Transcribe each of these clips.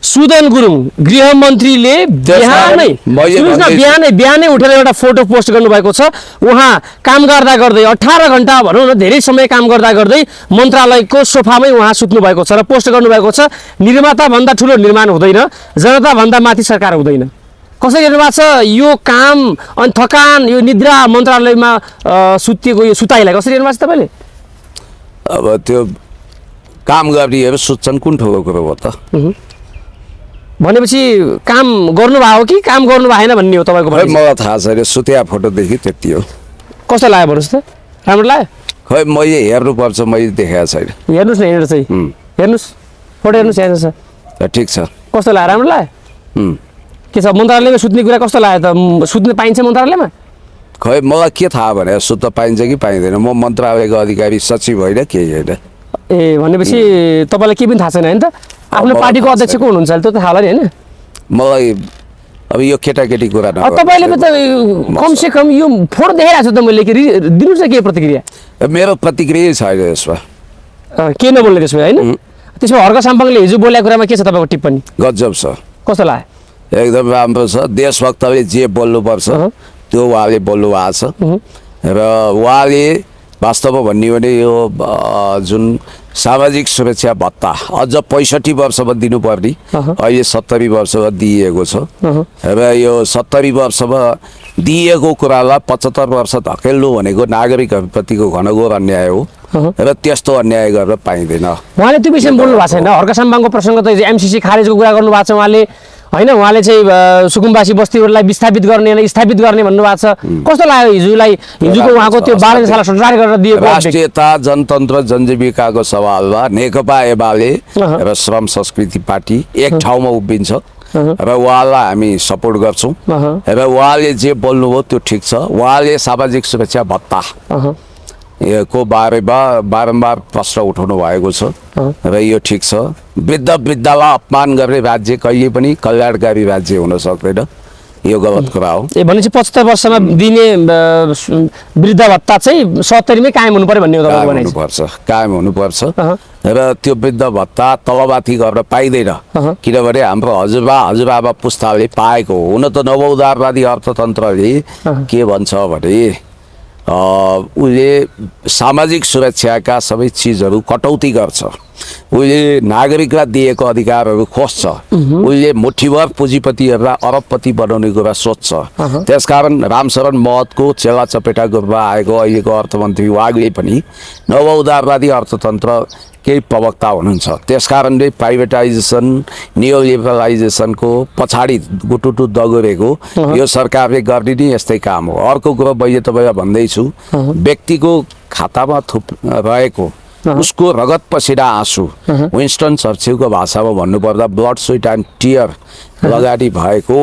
सुदन गुरुङ गृहमन्त्रीले बिहानै उठेर एउटा फोटो पोस्ट गर्नुभएको छ। उहाँ काम गर्दा गर्दै 18 घण्टा भनौँ न धेरै समय काम गर्दा गर्दै मन्त्रालयको सोफामै उहाँ सुत्नु भएको छ र पोस्ट गर्नुभएको छ, निर्माता भन्दा ठुलो निर्माण हुँदैन, जनता भन्दा माथि सरकार हुँदैन। कसरी हेर्नु भएको छ यो काम अनि थकान, यो निद्रा मन्त्रालयमा सुतिएको यो सुताइलाई कसरी हेर्नु भएको छ तपाईँले? अब त्यो काम गर्नेहरू सुत्छन् कुन ठुलो कुरो हो त? भनेपछि काम गर्नुभयो कि काम गर्नु भएन भन्ने हो तपाईँको? मलाई थाहा छैन, सुत्या फोटोदेखि त्यति हो। कस्तो लाग्यो भन्नुहोस् त? राम्रो लाग्यो? खै मैले हेर्नुपर्छ, मैले देखाएको छैन। हेर्नुहोस् न, हेर्नु चाहिँ हेर्नुहोस्, फोटो हेर्नुहोस्, हेर्नुहोस् त ठिक छ। कस्तो लाग्यो? राम्रो लाग्यो? के छ मन्त्रालयमा सुत्ने कुरा कस्तो लाग्यो त? सुत्न पाइन्छ मन्त्रालयमा? खै मलाई के थाहा भने सुत्न पाइन्छ कि पाइँदैन, म मन्त्रालयको अधिकारी सचिव होइन केही होइन। ए भनेपछि तपाईँलाई के पनि थाहा छैन होइन त? आफ्नो पार्टीको अध्यक्ष को हुनुहुन्छ त्यो त थाहा होला नि होइन? मलाई अब यो केटाकेटी कुरा तपाईँले त कमसे कम यो फोटो देखाइरहेको छु त मैले, दिनुहोस् न के प्रतिक्रिया? मेरो प्रतिक्रिया छैन यसमा। के नबोल्ने त्यसमा होइन? त्यसमा हर्क साम्पाङले हिजो बोलेको कुरामा के छ तपाईँको टिप्पणी? गजब छ, कस्तो लाग्यो? एकदम राम्रो छ। देशभक्तले जे बोल्नुपर्छ त्यो उहाँले बोल्नु भएको छ र उहाँले वास्तवमा भन्ने भने यो जुन सामाजिक सुरक्षा भत्ता अझ 65 वर्षमा दिनुपर्ने अहिले 70 वर्षमा दिइएको छ र यो 70 वर्षमा दिएको कुरालाई 75 वर्ष धकेल्नु भनेको नागरिकहरूप्रतिको घनघोर अन्याय हो र त्यस्तो अन्याय गर्न पाइँदैन। उहाँले त्यो विषयमा बोल्नु भएको छैन? हर्क साम्पाङको प्रसङ्ग त एमसिसी खारेजको कुरा गर्नु भएको छ उहाँले होइन? उहाँले चाहिँ सुकुम्बासी बस्तीहरूलाई विस्थापित गर्ने होइन स्थापित गर्ने भन्नुभएको छ। कस्तो लाग्यो हिजोको उहाँको त्यो बालशाला सञ्चार गरेर दिएको? राष्ट्रियता जनतन्त्र जनजीविकाको सवालमा नेकपा एमाले र श्रम संस्कृति पार्टी एक ठाउँमा उभिन्छ र उहाँलाई हामी सपोर्ट गर्छौँ र उहाँले जे बोल्नुभयो त्यो ठिक छ। उहाँले सामाजिक सुरक्षा भत्ता को बारेमा बारम्बार प्रश्न उठाउनु भएको छ र यो ठिक छ। वृद्धलाई अपमान गर्ने राज्य कहिले पनि कल्याणकारी राज्य हुन सक्दैन, यो गलत कुरा हो। भनेपछि 75 वर्षमा दिने वृद्ध भत्ता चाहिँ 70 मै कायम हुनु पर्यो भन्ने हो तपाईँको भनाइ? हुनुपर्छ, कायम हुनुपर्छ र त्यो वृद्ध भत्ता तलमाथि गर्न पाइँदैन किनभने हाम्रो हजुरबा पुस्ताले पाएको हो। हुन त नवउदारवादी अर्थतन्त्रले के भन्छ भने उसले सामाजिक सुरक्षाका सबै चिजहरू कटौती गर्छ, उसले नागरिकलाई दिएको अधिकारहरू खोज्छ, उसले मुठीभर पुँजीपतिहरूलाई अरबपति बनाउने कुरा सोच्छ। त्यसकारण रामशरण महतको चेला चपेटा गुरुमा आएको अहिलेको अर्थमन्त्री वाग्ले पनि नवउदारवादी अर्थतन्त्र केही प्रवक्ता हुनुहुन्छ। त्यसकारणले प्राइभेटाइजेसन नियोलिबरलाइजेसनको पछाडि गुटुटु दगुरेको यो सरकारले गर्ने नै यस्तै काम हो। अर्को कुरो मैले तपाईँलाई भन्दैछु, व्यक्तिको खातामा रहेको उसको रगत पसिना आँसु, विन्स्टन चर्चिलको भाषामा भन्नुपर्दा ब्लड स्वेट एन्ड टियर लगानी भएको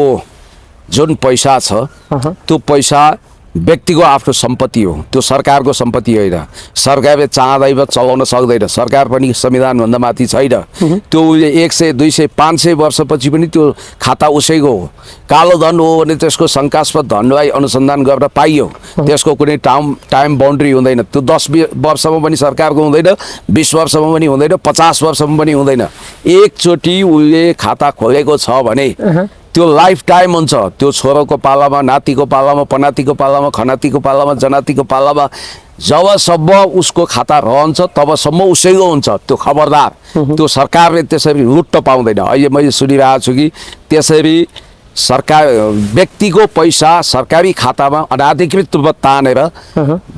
जुन पैसा छ त्यो पैसा व्यक्तिको आफ्नो सम्पत्ति हो, त्यो सरकारको सम्पत्ति होइन। सरकारले चाहँदै चलाउन सक्दैन, सरकार पनि संविधानभन्दा माथि छैन। त्यो उसले 100, 200, 500 वर्षपछि पनि त्यो खाता उसैको हो। कालो धन हो भने त्यसको शङ्कास्पद धनलाई अनुसन्धान गर्न पाइयो, त्यसको कुनै टाइम बाउन्ड्री हुँदैन। त्यो 10 वर्षमा पनि सरकारको हुँदैन, 20 वर्षमा पनि हुँदैन, 50 वर्षमा पनि हुँदैन। एकचोटि उसले खाता खोलेको छ भने त्यो लाइफ टाइम हुन्छ। त्यो छोरोको पालामा, नातिको पालामा, पनातिको पालामा, खनातिको पालामा, जनातिको पालामा जबसम्म उसको खाता रहन्छ तबसम्म उसैको हुन्छ। त्यो खबरदार, त्यो सरकारले त्यसरी लुट्न पाउँदैन। अहिले मैले सुनिरहेको छु कि त्यसरी सरकार व्यक्तिको पैसा सरकारी खातामा अनाधिकृत रूपमा तानेर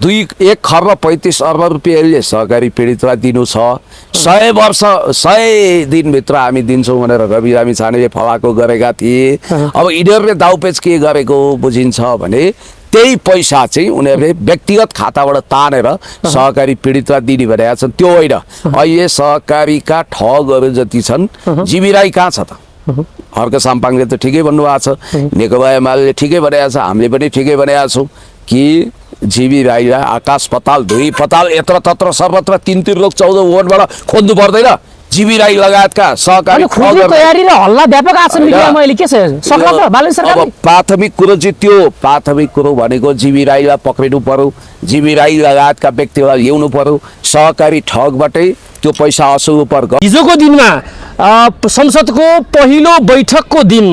1 खर्ब 35 अर्ब रुपियाँले सहकारी पीडितलाई दिनु छ। 100 वर्ष 100 दिनभित्र हामी दिन्छौँ भनेर रवि लामी छानेले फलाको गरेका थिए। अब यिनीहरूले दाउपेच के गरेको बुझिन्छ भने त्यही पैसा चाहिँ उनीहरूले व्यक्तिगत खाताबाट तानेर सहकारी पीडितलाई दिने भनेका छन्। त्यो होइन, अहिले सहकारीका ठगहरू जति छन्, जीवी राई कहाँ छ त? हर्क साम्पाङले त ठिकै भन्नुभएको छ, नेकपा एमाले ठिकै भनेको छ, हामीले पनि ठिकै भनेका छौँ कि जीवी राईलाई आकाश पताल धुई पताल यत्र तत्र सर्वत्र 3 त्रिलोक 14 वोटबाट खोज्नु पर्दैन। जीवी राई लगायतका सहकारी अनि खोज्ने ठगहरू- तयारी र हल्ला व्यापक आछ मिडियामा अहिले के छ सक्ला त बालन अब सरकारले प्राथमिक कुरो चाहिँ त्यो प्राथमिक कुरो भनेको जीवी राईलाई पक्रिनु पर्यो, जीवी राई लगायतका व्यक्तिलाई ल्याउनु पर्यो, सहकारी ठगबाटै त्यो पैसा असुल पर हिजोको दिनमा संसदको पहिलो बैठकको दिन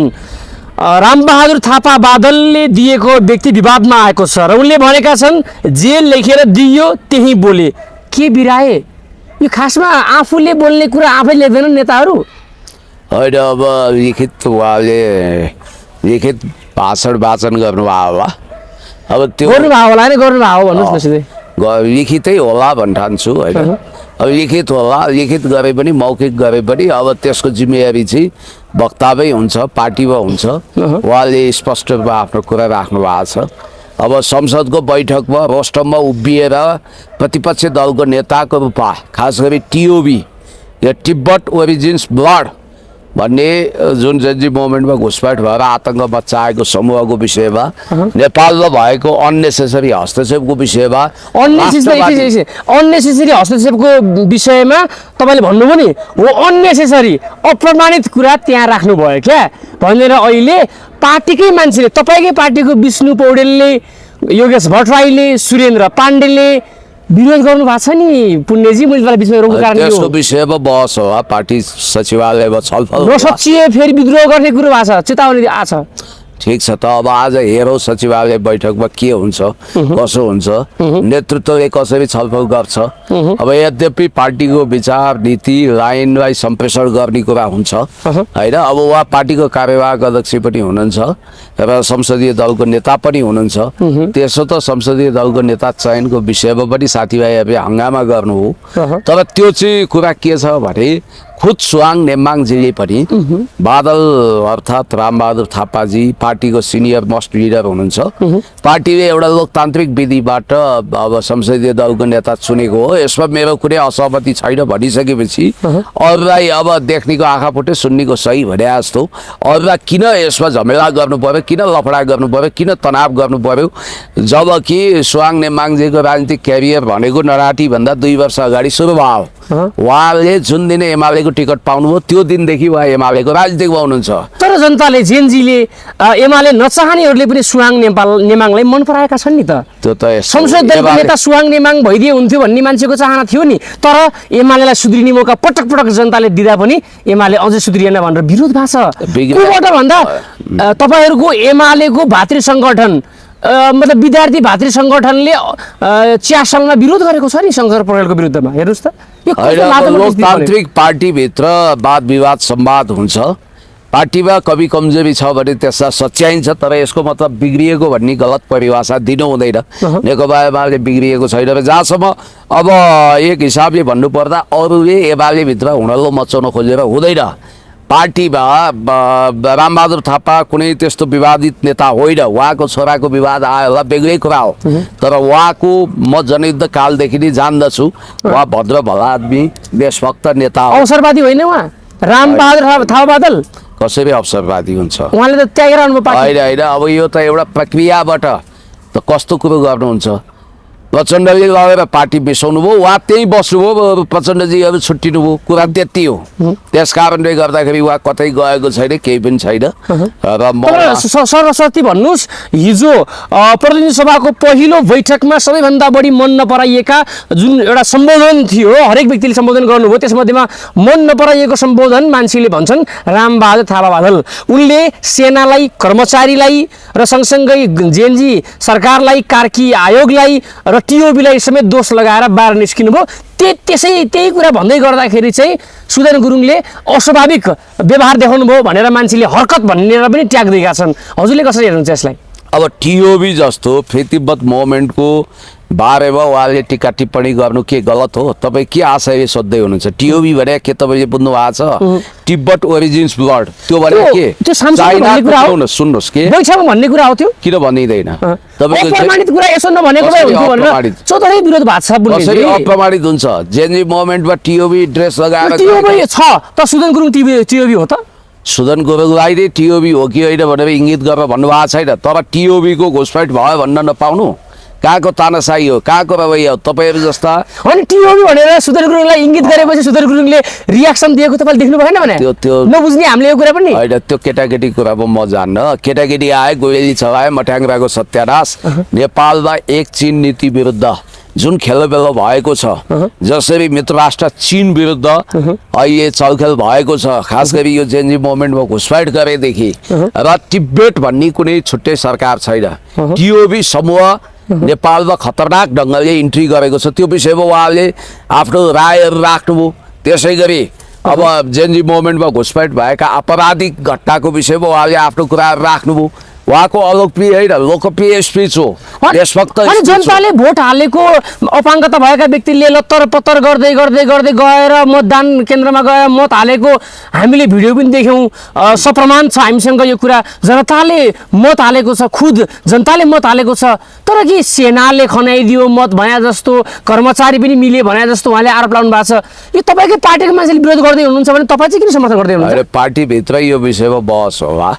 रामबहादुर थापा बादलले दिएको व्यक्ति विवादमा आएको छ र उनले भनेका छन् जे लेखेर दियो त्यही बोले। के बिराए यो खासमा आफूले बोल्ने कुरा आफै लेख्दैनन् नेताहरू। होइन अब लिखित उहाँले लिखित भाषण वाचन गर्नुभयो होला, अब त्यो गर्नुभयो होला नि गर्नुभयो हो भन्नुहोस् न सिधै। लिखितै होला भन्न ठान्छु होइन। अब लिखित होला, लिखित गरे पनि मौखिक गरे पनि अब त्यसको जिम्मेवारी चाहिँ वक्तामै हुन्छ, पार्टीमा हुन्छ। उहाँले स्पष्ट रूपमा आफ्नो कुरा राख्नु भएको छ। अब संसदको बैठकमा रोस्टममा उभिएर प्रतिपक्ष दलको नेताको रूपमा खास गरी टिओबी या तिब्बत ओरिजिन्स ब्लड भन्ने जुन जेन्जी मोमेन्टमा घुसपैठ भएर आतङ्क मच्चाएको समूहको विषयमा नेपालमा भएको अननेसेसरी हस्तक्षेपको विषयमा अननेसेसरी हस्तक्षेपको विषयमा तपाईँले भन्नुभयो नि हो अननेसेसरी अप्रमाणित कुरा त्यहाँ राख्नुभयो क्या भनेर अहिले पार्टीकै मान्छेले तपाईँकै पार्टीको विष्णु पौडेलले, योगेश भट्टराईले, सुरेन्द्र पाण्डेले विरोध गर्नु भएको छ नि। पुण्यजी मैले तपाईँलाई विषयमा रोक्नु कारण त्यसको विषयमा बहस हो, पार्टी सचिवालयमा छलफल नसचिए फेरि विद्रोह गर्ने कुरो भएको छ, चेतावनी आएको छ। ठिक छ त अब आज हेरौँ सचिवालय बैठकमा के हुन्छ कसो हुन्छ, नेतृत्वले कसरी छलफल गर्छ। अब यद्यपि पार्टीको विचार नीति लाइनलाई सम्प्रेषण गर्ने कुरा हुन्छ होइन। अब उहाँ पार्टीको कार्यवाहक अध्यक्ष पनि हुनुहुन्छ र संसदीय दलको नेता पनि हुनुहुन्छ। त्यसो त संसदीय दलको नेता चयनको विषयमा पनि साथीभाइहरूले हङ्गामा गर्नु हो, तर त्यो चाहिँ कुरा के छ भने खुद सुवाङ नेम्बाङजीले पनि बादल अर्थात् रामबहादुर थापाजी पार्टीको सिनियर मोस्ट लिडर हुनुहुन्छ। पार्टीले एउटा लोकतान्त्रिक विधिबाट अब संसदीय दलको नेता चुनेको हो, यसमा मेरो कुनै असहमति छैन भनिसकेपछि अरूलाई अब देख्नेको आँखा फुटे सुन्नेको सही भने जस्तो अरूलाई किन यसमा झमेला गर्नु पर्यो, किन लफडा गर्नु पर्यो, किन तनाव गर्नु पर्यो। जबकि सुवाङ नेम्बाङजीको राजनीतिक क्यारियर भनेको नराटी भन्दा 2 वर्ष अगाडि सुरु भयो। उहाँले जुन दिन एमालेको टिकट पाउनुभयो त्यो दिनदेखि उहाँ एमालेको राजनीतिकमा हुनुहुन्छ। तर जनताले जेनजीले एमाले नचाहनेहरूले पनि सुवाङ नेमाङलाई मन पराएका छन् नि त। त्यो त संसद दलको नेता सुवाङ नेमाङ भइदिए हुन्थ्यो भन्ने मान्छेको चाहना थियो नि, तर एमालेलाई सुध्रिने मौका पटक पटक जनताले दिँदा पनि एमाले अझै सुध्रिएन भनेर विरोध भएको छ। कोबाट भन्दा तपाईँहरूको एमालेको भातृ सङ्गठन मतलब विद्यार्थी भातृ सङ्गठनले चिया सङ्घमा विरोध गरेको छ नि शङ्कर पौडेलको विरुद्धमा। हेर्नुहोस् त यो लोकतान्त्रिक पार्टीभित्र वाद विवाद संवाद हुन्छ, पार्टीमा कमी कमजोरी छ भने त्यसलाई सच्याइन्छ, तर यसको मतलब बिग्रिएको भन्ने गलत परिभाषा दिनु हुँदैन। नेकपा एमाले बिग्रिएको छैन र जहाँसम्म अब एक हिसाबले भन्नुपर्दा अरूले एमाले भित्र हुडल्लो मचाउन खोजेर हुँदैन। पार्टीमा रामबहादुर थापा कुनै त्यस्तो विवादित नेता होइन, उहाँको छोराको विवाद आयो होला बेग्लै कुरा हो, तर उहाँको म जनयुद्ध कालदेखि नै जान्दछु उहाँ भद्र भला आदमी देशभक्त नेता हो। अवसरवादी होइन उहाँ रामबहादुर थापा बादल कसरी अवसरवादी हुन्छ? उहाँले त त्यागेर आउनुभयो पार्टी। होइन होइन अब यो त एउटा प्रक्रियाबाट त कस्तो कुरो गर्नुहुन्छ। प्रचण्डले लगेर पार्टी बिसाउनु भयो, उहाँ त्यहीँ बस्नुभयो, प्रचण्डजीहरू छुट्टिनुभयो, कुरा त्यति हो। त्यस कारणले गर्दाखेरि उहाँ कतै गएको छैन, केही पनि छैन। र सरस्वती भन्नुहोस्, हिजो प्रतिनिधि सभाको पहिलो बैठकमा सबैभन्दा बढी मन नपराइएका जुन एउटा सम्बोधन थियो, हरेक व्यक्तिले सम्बोधन गर्नुभयो, त्यसमध्येमा मन नपराइएको सम्बोधन मान्छेले भन्छन् रामबहादुर थापा बादल। उनले सेनालाई, कर्मचारीलाई र सँगसँगै जेएनजी सरकारलाई, कार्की आयोगलाई र टिओबीलाई समेत दोष लगाएर बाहिर निस्किनु भयो। त्यही कुरा भन्दै गर्दाखेरि चाहिँ सुदन गुरुङले अस्वाभाविक व्यवहार देखाउनु भयो भनेर मान्छेले हरकत भनेर पनि ट्याग दिएका छन्। हजुरले कसरी हेर्नुहुन्छ यसलाई? अब टिओबी जस्तो फेतिब्बत मोमेन्टको बारेमा उहाँले टिका टिप्पणी गर्नु के गलत हो? तपाईँ के आशयले सोध्दै हुनुहुन्छ? टिओबी भने के तपाईँले बुझ्नु भएको छ? तिब्बत ओरिजिन्स ब्लड त्यो भने के? सुन्नुहोस् के बैठकमा भन्ने कुरा हो त्यो, किन भनिँदैन? अप्रमाणित कुरा यसो नभनेको भए हुन्थ्यो भनेर चौधरी विरोध भएको छ। कसरी अप्रमाणित हुन्छ? जेएनजी मोमेन्टमा टिओबी ड्रेस लगाएर टिओबी छ त सुदन गुरुङ टिओबी हो त? सुदन गुरुङलाई नै टिओबी हो कि होइन भनेर इङ्गित गरेर भन्नुभएको छैन, तर टिओबीको घुसपैठ भयो भन्न नपाउनु कहाँको तानाशाही हो, कहाँको रवैया हो तपाईँहरू जस्ता? अनि टिओबी भनेर सुधर गुरुङलाई इङ्गित गरेपछि सुधर गुरुङले रियाक्सन दिएको तपाईँले देख्नु भएन भने त्यो नबुझ्ने हामीले यो कुरा पनि होइन। त्यो केटाकेटी कुरामा म जान्न। केटाकेटी आए, गोली चलाए, मट्याङ्ग्राको सत्यानाश। नेपालमा एक चीन नीति विरुद्ध जुन खेलबेल भएको छ, जसरी मित्र राष्ट्र चीन विरुद्ध अहिले चलखेल भएको छ, खास गरी यो जेनजी मोमेन्टमा घुसपैठ गरेदेखि र तिब्बत भन्ने कुनै छुट्टै सरकार छैन। टिओबी समूह नेपालमा खतरनाक ढङ्गले इन्ट्री गरेको छ। त्यो विषयमा उहाँले आफ्नो रायहरू राख्नुभयो। त्यसै गरी अब जेनजी मोमेन्टमा घुसपैठ भएका आपराधिक घटनाको विषयमा उहाँले आफ्नो कुराहरू राख्नुभयो। उहाँको अलोकप्रिय होइन, लोकप्रिय स्पिच हो, देशभक्त अनि स्पिच हो। जनताले भोट हालेको अपाङ्गता भएका व्यक्तिले लत्तर पत्तर गर्दै गर्दै गर्दै गएर मतदान केन्द्रमा गएर मत हालेको हामीले भिडियो पनि देख्यौँ। सप्रमाण छ हामीसँग यो कुरा। जनताले मत हालेको छ, खुद जनताले मत हालेको छ। तर कि सेनाले खनाइदियो मत भने जस्तो, कर्मचारी पनि मिले भने जस्तो उहाँले आरोप लगाउनु भएको छ। यो तपाईँकै पार्टीको मान्छेले विरोध गर्दै हुनुहुन्छ भने तपाईँ चाहिँ किन समर्थन गर्दै हुनुहुन्छ? पार्टीभित्र यो विषयमा बहस होला,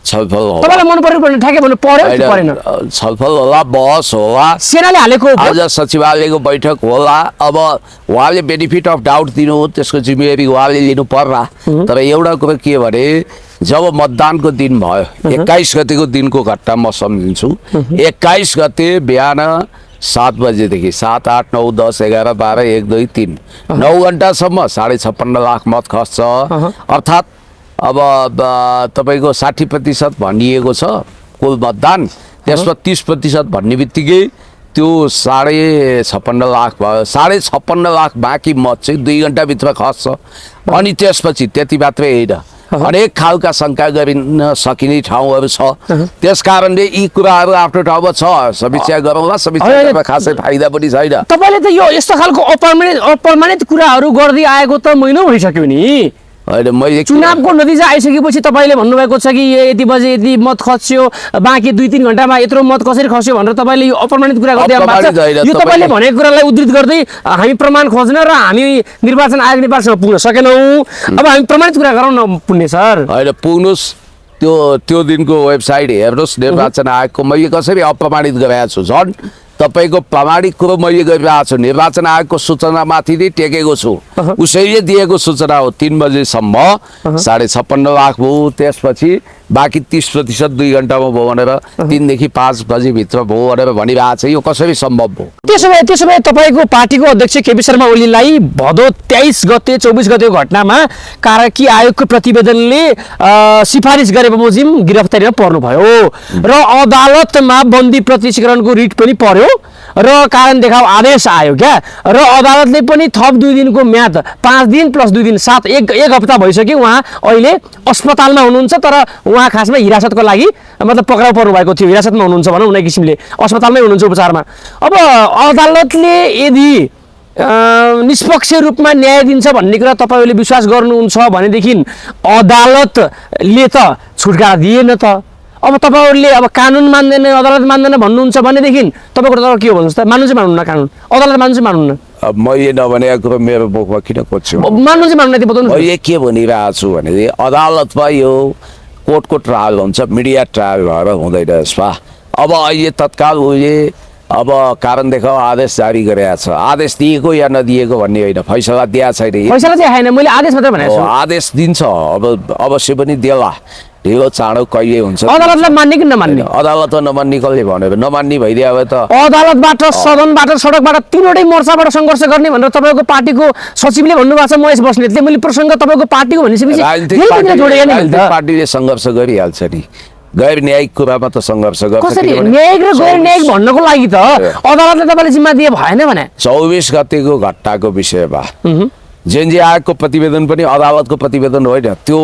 छलफल होला। तपाईँलाई मन पऱ्यो भने ठ्याक्कै भन्नु पर्यो कि परेन? छलफल होला, बहस होला, सेनाले हालेको आज सचिवालयको बैठक होला। अब उहाँले बेनिफिट अफ डाउट दिनु हो, त्यसको जिम्मेवारी उहाँले लिनु पर्ला। तर एउटा कुरो के भने, जब मतदानको दिन भयो, 21 गतेको दिनको घटना म सम्झिन्छु। 21 गते बिहान 7 बजेदेखि 7, 8, 9, 10, 11, 12, 1, 2, 3 9 घन्टासम्म 56.5 लाख मत खस्छ। अर्थात् अब तपाईँको 60% भनिएको छ कुल मतदान, त्यसमा 30% भन्ने बित्तिकै त्यो 56.5 लाख भयो। 56.5 लाख बाँकी मत चाहिँ 2 घन्टाभित्र खस्छ। अनि त्यसपछि त्यति मात्रै होइन, अनेक खालका शङ्का गरिन सकिने ठाउँहरू छ। त्यस कारणले यी कुराहरू आफ्नो ठाउँमा छ, समीक्षा गरौँला। समीक्षामा खासै फाइदा पनि छैन। तपाईँले त यो यस्तो खालको अप्रमाणित कुराहरू गर्दै आएको त महिनौ भइसक्यो नि। होइन, मैले चुनावको नतिजा आइसकेपछि तपाईँले भन्नुभएको छ कि यति बजे यति मत खस्यो, बाँकी 2-3 घन्टामा यत्रो मत कसरी खस्यो भनेर तपाईँले यो अप्रमाणित कुरा गर्दै आउनु भएको छ। यो तपाईँले भनेको कुरालाई उद्धृत गर्दै हामी प्रमाण खोज्न र हामी निर्वाचन आयोग नेपालसँग पुग्न सकेनौँ। अब हामी प्रमाणित कुरा गरौँ न पुण्य सर। होइन, पुग्नुहोस्, त्यो दिनको वेबसाइट हेर्नुहोस् निर्वाचन आयोगको। मैले कसरी अप्रमाणित गराएको छु? झन् तपाईँको प्रामाणिक कुरो मैले गरिरहेको छु। निर्वाचन आयोगको सूचनामाथि नै टेकेको छु। उसैले दिएको सूचना हो। 3 बजेसम्म 56.5 लाख भयो, त्यसपछि बाँकी 30% 2 घन्टामा भयो भनेर 3 देखि 5 बजेभित्र भयो भनेर भनिरहेको छ। यो कसरी सम्भव भयो? त्यसो भए तपाईँको पार्टीको अध्यक्ष केपी शर्मा ओलीलाई भदौ 23 गते 24 गतेको घटनामा कार्की आयोगको प्रतिवेदनले सिफारिस गरे बमोजिम गिरफ्तारीमा पर्नुभयो र अदालतमा बन्दी प्रत्यक्षीकरणको रिट पनि पर्यो र कारण देखाउ आदेश आयो क्या। र अदालतले पनि थप 2 दिनको म्याद, 5 दिन प्लस 2 दिन 7, एक हप्ता भइसक्यो। उहाँ अहिले अस्पतालमा हुनुहुन्छ, तर उहाँ खासमा हिरासतको लागि मतलब पक्राउ पर्नु भएको थियो। हिरासतमा हुनुहुन्छ भनौँ न, एक किसिमले अस्पतालमै हुनुहुन्छ उपचारमा। अब अदालतले यदि निष्पक्ष रूपमा न्याय दिन्छ भन्ने कुरा तपाईँहरूले विश्वास गर्नुहुन्छ भनेदेखि अदालतले त छुटकारा दिएन त। अब तपाईँहरूले अब कानुन मान्दैन, अदालत मान्दैन भन्नुहुन्छ भनेदेखि तपाईँको तर के हो भन्नुहोस् त? मान्नु चाहिँ मान्नु न कानुन, अदालत मान्नु चाहिँ मान्नु न। अब मैले नभनेको कुरो मेरो मुखमा किन खोज्छु? मान्नु चाहिँ मान्नु, बताउनु। मैले के भनिरहेको छु भने, अदालतमा यो कोर्टको ट्रायल हुन्छ, मिडिया ट्रायल भएर हुँदैन यसमा। अब अहिले तत्काल उसले अब कारण देखाउ आदेश जारी गरेको छ। आदेश दिएको या नदिएको भन्ने होइन, फैसला दिएको छैन। फैसला चाहिँ आएन, मैले आदेश मात्रै भनेको छु। आदेश दिन्छ, अब अवश्य पनि देला। ढिलो चाँडो कहिले हुन्छ? अदालतलाई मान्ने कि नमान्ने? अदालतमा नमान्ने कसले भन्यो? नमान्ने भइदियो अब त अदालतबाट, सदनबाट, सडकबाट तीनवटै मोर्चाबाट सङ्घर्ष गर्ने भनेर तपाईँको पार्टीको सचिवले भन्नुभएको छ। महेश बस्नेतले, मैले प्रसङ्ग तपाईँको पार्टीको भनिसकेपछि पार्टीले सङ्घर्ष गरिहाल्छ नि। गैर न्यायिक कुरामा त सङ्घर्ष गर्छ। कसरी न्यायिक र गैर न्यायिक भन्नको लागि त अदालतले तपाईँले जिम्मा दिए भएन भने? 24 गतेको घटनाको विषयमा जेनजी आयोगको प्रतिवेदन पनि अदालतको प्रतिवेदन होइन, त्यो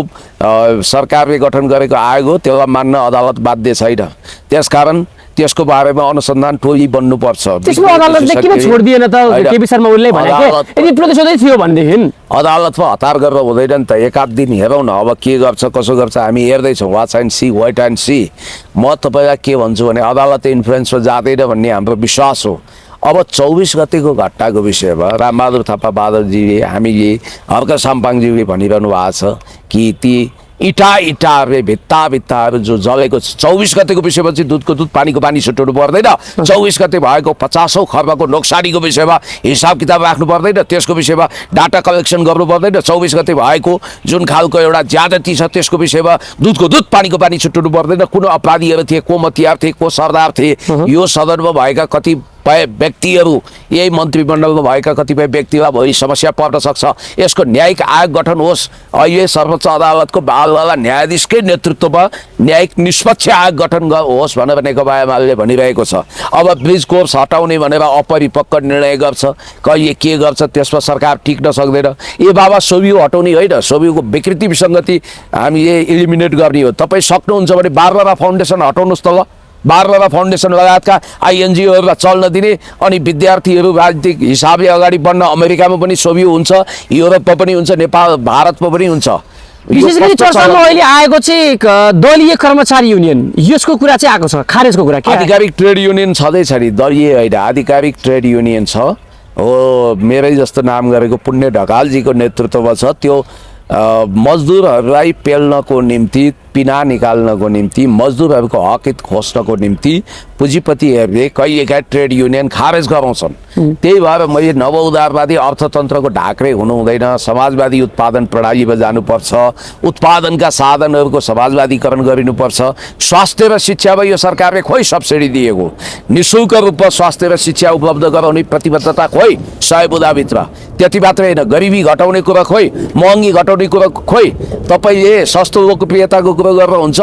सरकारले गठन गरेको आयोग हो। त्यसलाई मान्न अदालत बाध्य छैन। त्यसकारण त्यसको बारेमा अनुसन्धान टोली बन्नुपर्छ। त्यसमा अदालतले किन छोडिदिएन त? केपी शर्मा ओलीले भनेको यदि प्रतिशोधै थियो भनेदेखि अदालतमा हतार गरेर हुँदैन नि त। 1-8 दिन हेरौँ न, अब के गर्छ कसो गर्छ हामी हेर्दैछौँ। Watch and see, wait and see. म तपाईँलाई के भन्छु भने अदालत इन्फ्लुएन्समा जाँदैन भन्ने हाम्रो विश्वास हो। अब 24 गतेको घटनाको विषयमा रामबहादुर थापा बादलजीले, हामीले हर्क साम्पाङज्यूले भनिरहनु भएको छ कि ती इँटाहरूले भित्ताहरू जो जलेको छ 24 गतेको विषयपछि दुधको दुध पानीको पानी छुट्याउनु पर्दैन। 24 गते भएको 50औं खर्बको नोक्सानीको विषयमा हिसाब किताब राख्नु पर्दैन, त्यसको विषयमा डाटा कलेक्सन गर्नु पर्दैन। 24 गते भएको जुन खालको एउटा ज्यादती छ त्यसको विषयमा दुधको दुध पानीको पानी छुट्याउनु पर्दैन। कुन अपराधीहरू थिए, को मतियार थिए, को सरदार थिए, यो सदनमा भएका कतिपय व्यक्तिहरू, यही मन्त्रीमण्डलमा भएका कतिपय व्यक्तिलाई भोलि समस्या पर्न सक्छ। यसको न्यायिक आयोग गठन होस्। अहिले सर्वोच्च अदालतको बालवाला न्यायाधीशकै नेतृत्वमा न्यायिक निष्पक्ष आयोग गठन होस् भनेर नेकपा एमाले भनिरहेको छ। अब ब्रिज कोर्स हटाउने भनेर अपरिपक्व निर्णय गर्छ, कहिले के गर्छ, त्यसमा सरकार टिक्न सक्दैन। ए बाबा सोभियो हटाउने होइन, सोभियोको विकृति विसङ्गति हामीले इलिमिनेट गर्ने हो। तपाईँ सक्नुहुन्छ भने बारवटा फाउन्डेसन हटाउनुहोस् त ल। बारवटा फाउन्डेसन लगायतका आइएनजिओहरूलाई चल्न दिने, अनि विद्यार्थीहरू राजनीतिक हिसाबले अगाडि बढ्न अमेरिकामा पनि सोभियो हुन्छ, युरोपमा पनि हुन्छ, नेपाल भारतमा पनि हुन्छ। विशेष गरी चर्चामा अहिले आएको चाहिँ दलीय कर्मचारी युनियन, यसको कुरा चाहिँ आएको छ, खारेजको कुरा के? आधिकारिक ट्रेड युनियन छँदैछ नि, दलीय होइन, आधिकारिक ट्रेड युनियन छ। हो, मेरै जस्तो नाम गरेको पुण्य ढकालजीको नेतृत्वमा छ। त्यो मजदुरहरूलाई पेल्नको निम्ति, पिना निकाल्नको निम्ति, मजदुरहरूको हक हित खोज्नको निम्ति पुँजीपतिहरूले कहिलेकाहीँ ट्रेड युनियन खारेज गराउँछन्। त्यही भएर मैले नवउदारवादी अर्थतन्त्रको ढाक्रे हुनु हुँदैन, समाजवादी उत्पादन प्रणालीमा जानुपर्छ, उत्पादनका साधनहरूको समाजवादीकरण गरिनुपर्छ। स्वास्थ्य र शिक्षामा यो सरकारले खोइ सब्सिडी दिएको, निःशुल्क रूपमा स्वास्थ्य र शिक्षा उपलब्ध गराउने प्रतिबद्धता खोइ 100 बुँदाभित्र, त्यति मात्रै होइन, गरिबी घटाउने कुरा खोइ, महँगी घटाउने कुरा खोइ। तपाईँले सस्तो लोकप्रियताको कुरा गरेर हुन्छ?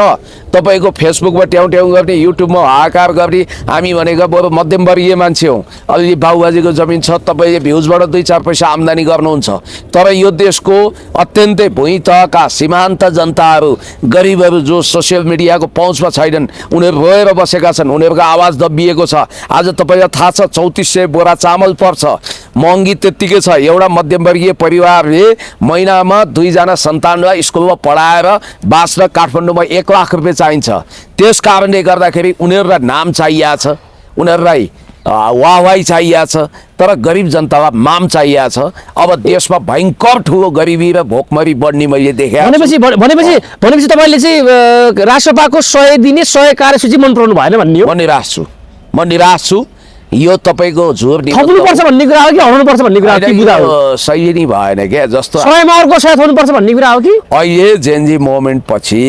तपाईँको फेसबुकमा ट्याउ ट्याउ गर्ने, युट्युबमा हाहाकार गर्ने, हामी भनेको बरु मध्यमवर्गीय मान्छे हौँ, अलि बाबुबाजेको जमिन छ, तपाईँले भ्युजबाट 2-4 पैसा आम्दानी गर्नुहुन्छ। तर यो देशको अत्यन्तै भुइँ तहका सीमान्त जनताहरू, गरिबहरू जो सोसियल मिडियाको पहुँचमा छैनन्, उनीहरू रोएर बसेका छन्, उनीहरूको आवाज दबिएको छ। आज तपाईँलाई थाहा छ 3400 बोरा चामल पर्छ, महँगी त्यत्तिकै छ। एउटा मध्यमवर्गीय परिवारले महिनामा 2 जना सन्तानलाई स्कुलमा पढाएर बाँच्न काठमाडौँमा 1 लाख रुपियाँ चाहिन्छ। त्यस कारणले गर्दाखेरि उनीहरूलाई नाम चाहिएको छ, उनीहरूलाई वाहवाही चाहिएको छ, तर गरिब जनतालाई माम चाहिएको छ। अब देशमा भयङ्कर ठुलो गरिबी र भोकमरी बढ्ने मैले देखेँ। भनेपछि तपाईँले चाहिँ राष्ट्रपाको 100 दिने 100 कार्यसूची मन पराउनु भएन भन्ने हो? म निराश छु। यो तपाईँको जोर थप्नुपर्छ भन्ने कुरा हो कि हटाउनुपर्छ भन्ने कुरा हो कि? बुझा हो, सही नै भएन क्या। जस्तो 100 मा अर्को 100 थप्नुपर्छ भन्ने कुरा हो कि? अहिले जेनजी मोमेन्ट पछि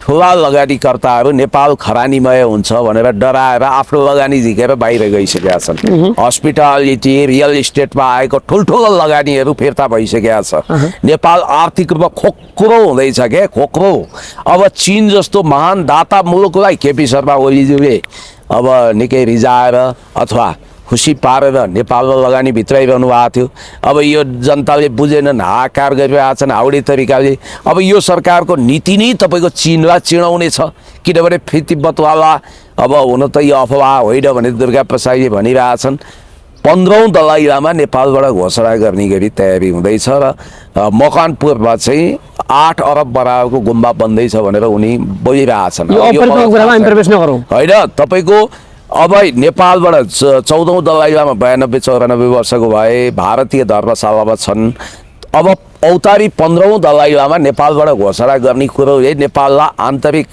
ठुला लगानीकर्ताहरू नेपाल खरानीमय हुन्छ भनेर डराएर आफ्नो लगानी झिकेर बाहिर गइसकेका छन्। हस्पिटालिटी, रियल इस्टेटमा आएको ठुल्ठुलो लगानीहरू फिर्ता भइसकेका छ। नेपाल आर्थिक रूपमा खोक्रो हुँदैछ क्या, खोक्रो। अब चीन जस्तो महान दाता मुलुकलाई केपी शर्मा ओलीज्यूले अब निकै रिजाएर अथवा खुसी पारेर नेपालमा लगानी भित्राइरहनु भएको थियो। अब यो जनताले बुझेनन्, हाहाकार गरिरहेका छन् हाउडे तरिकाले। अब यो सरकारको नीति नै तपाईँको चीनलाई चिनाउने छ, किनभने फ्री तिब्बतवाला अब हुन त यो अफवाह होइन भने दुर्गा प्रसादले भनिरहेछन्। 15औं दलाई लामा नेपालबाट घोषणा गर्ने गरी तयारी हुँदैछ र मकवानपुरमा चाहिँ 8 अरब बराबरको गुम्बा बन्दैछ भनेर उनी बोलिरहेछन्। होइन, तपाईँको अब नेपालबाट 14औं दलाई लामा 92-94 वर्षको भए, भारतीय धर्मशालामा छन्। अब औतारी 15औं दलाई लामा नेपालबाट घोषणा गर्ने कुरो नेपाललाई आन्तरिक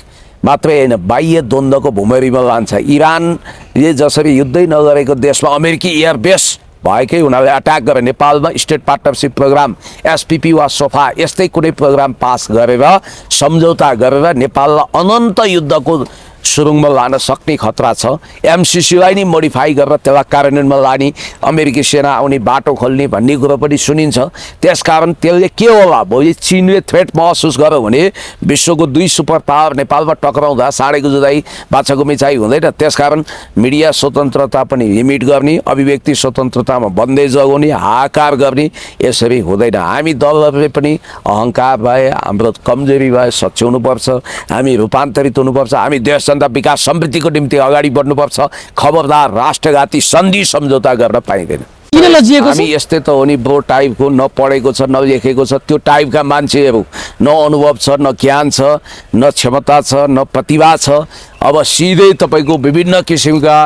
मात्रै होइन बाह्य द्वन्द्वको भुमरीमा लान्छ। इरानले जसरी युद्धै नगरेको देशमा अमेरिकी एयरबेस भएकै हुनाले अट्याक गरेर नेपालमा स्टेट पार्टनरसिप प्रोग्राम एसपिपी वा सोफा यस्तै कुनै प्रोग्राम पास गरेर सम्झौता गरेर नेपाललाई अनन्त युद्धको सुरुङमा लान सक्ने खतरा छ। एमसिसीलाई नै मोडिफाई गरेर त्यसलाई कार्यान्वयनमा लाने, अमेरिकी सेना आउने बाटो खोल्ने भन्ने कुरो पनि सुनिन्छ। त्यसकारण त्यसले के होला, भोलि चीनले थ्रेट महसुस गर्यो भने विश्वको 2 सुपर पावर नेपालमा टक्राउँदा साँडेको जुदाई बाछाको मिचाइ हुँदैन। त्यसकारण मिडिया स्वतन्त्रता पनि लिमिट गर्ने, अभिव्यक्ति स्वतन्त्रतामा बन्देज लगाउने, हाहाकार गर्ने, यसरी हुँदैन। हामी दलहरूले पनि अहङ्कार भए, हाम्रो कमजोरी भए सच्याउनुपर्छ, हामी रूपान्तरित हुनुपर्छ, हामी देश जनता विकास समृद्धिको निम्ति अगाडि बढ्नुपर्छ। खबरदार राष्ट्रघाती सन्धि सम्झौता गर्न पाइँदैन। हामी यस्तै त हो नि, ब्रो टाइपको, न पढेको छ न लेखेको छ त्यो टाइपका मान्छेहरू, न अनुभव छ, न ज्ञान छ, न क्षमता छ, न प्रतिभा छ। अब सिधै तपाईँको विभिन्न किसिमका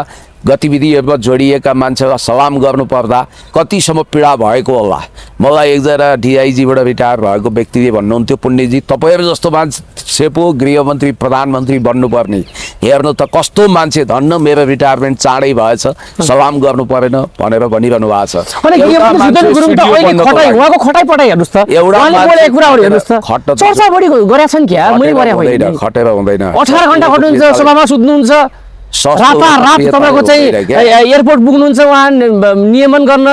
गतिविधिहरूमा जोडिएका मान्छेलाई सलाम गर्नुपर्दा कतिसम्म पीडा भएको होला। मलाई एकजना डिआइजीबाट रिटायर भएको व्यक्तिले भन्नुहुन्थ्यो, पुण्यजी तपाईँहरू जस्तो मान्छे पो गृहमन्त्री प्रधानमन्त्री बन्नुपर्ने, हेर्नु त कस्तो मान्छे, धन्न मेरो रिटायरमेन्ट चाँडै भएछ, सलाम गर्नु परेन भनेर भनिरहनु भएको छ। खटेर हुँदैन, 18 घण्टा खट्नुहुन्छ, सभामा सुत्नुहुन्छ, रातारात तपाईँको चाहिँ एयरपोर्ट पुग्नुहुन्छ उहाँ नियमन गर्न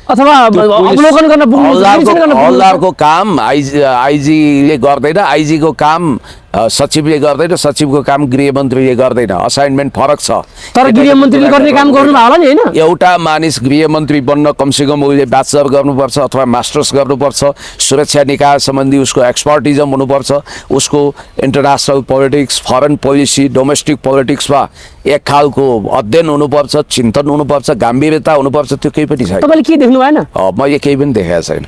अथवा अवलोकन गर्न पुग्नुहुन्छ। हवलदारको काम आइजीले गर्दैन, आइजीको काम सचिवले गर्दैन, सचिवको काम गृहमन्त्रीले गर्दैन, असाइनमेन्ट फरक छ। तर गृहमन्त्रीले गर्ने काम गर्नुभयो होला नि हैन? एउटा मानिस गृहमन्त्री बन्न कमसेकम उसले ब्याचलर गर्नुपर्छ अथवा मास्टर्स गर्नुपर्छ, सुरक्षा निकाय सम्बन्धी उसको एक्सपर्टिजम हुनुपर्छ, उसको international politics, foreign policy, domestic पोलिटिक्समा एक खालको अध्ययन हुनुपर्छ, चिन्तन हुनुपर्छ, गम्भीरता हुनुपर्छ। त्यो केही पनि छैन। तपाईँले के देख्नु भएन? मैले केही पनि देखेको छैन।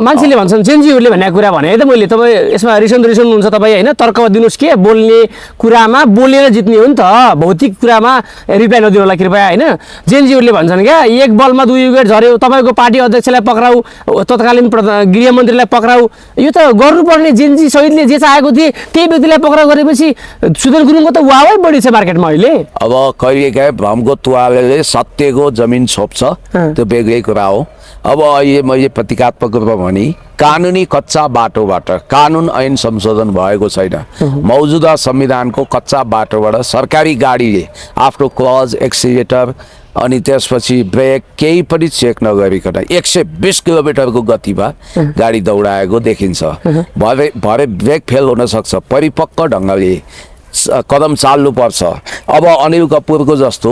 मान्छेले भन्छन्, जेनजीहरूले भनेको कुरा भने है त मैले, तपाईँ यसमा रिसाउनुहुन्छ तपाईँ होइन, तर्क दिनुहोस् के, बोल्ने कुरामा बोलेर जित्ने हो नि त, भौतिक कुरामा रिप्लाई नदिनु होला कृपया होइन। जेनजीहरूले भन्छन् क्या, एक बलमा 2 विकेट झऱ्यो, तपाईँको पार्टी अध्यक्षलाई पक्राउ, तत्कालीन गृहमन्त्रीलाई पक्राउ, यो त गर्नुपर्ने जेनजी शहीदले जे चाहेको थिए त्यही व्यक्तिलाई पक्राउ गरेपछि सुदन गुरुङको त वावै बढी छ मार्केटमा अहिले। अब कहिलेकाहीँ भ्रमको तुवालेले सत्यको जमिन छोप्छ, त्यो बेग्लै कुरा हो। अब अहिले मैले प्रतीकात्मक रूपमा भने कानुनी कच्चा बाटोबाट कानुन ऐन संशोधन भएको छैन। मौजुदा संविधानको कच्चा बाटोबाट सरकारी गाडीले आफ्नो क्लच, एक्सिलेटर अनि त्यसपछि ब्रेक केही पनि चेक नगरिकन 120 किलोमिटरको गतिमा गाडी दौडाएको देखिन्छ। भरे ब्रेक फेल हुन सक्छ, परिपक्व ढङ्गले कदम चाल्नुपर्छ। अब अनिल कपुरको जस्तो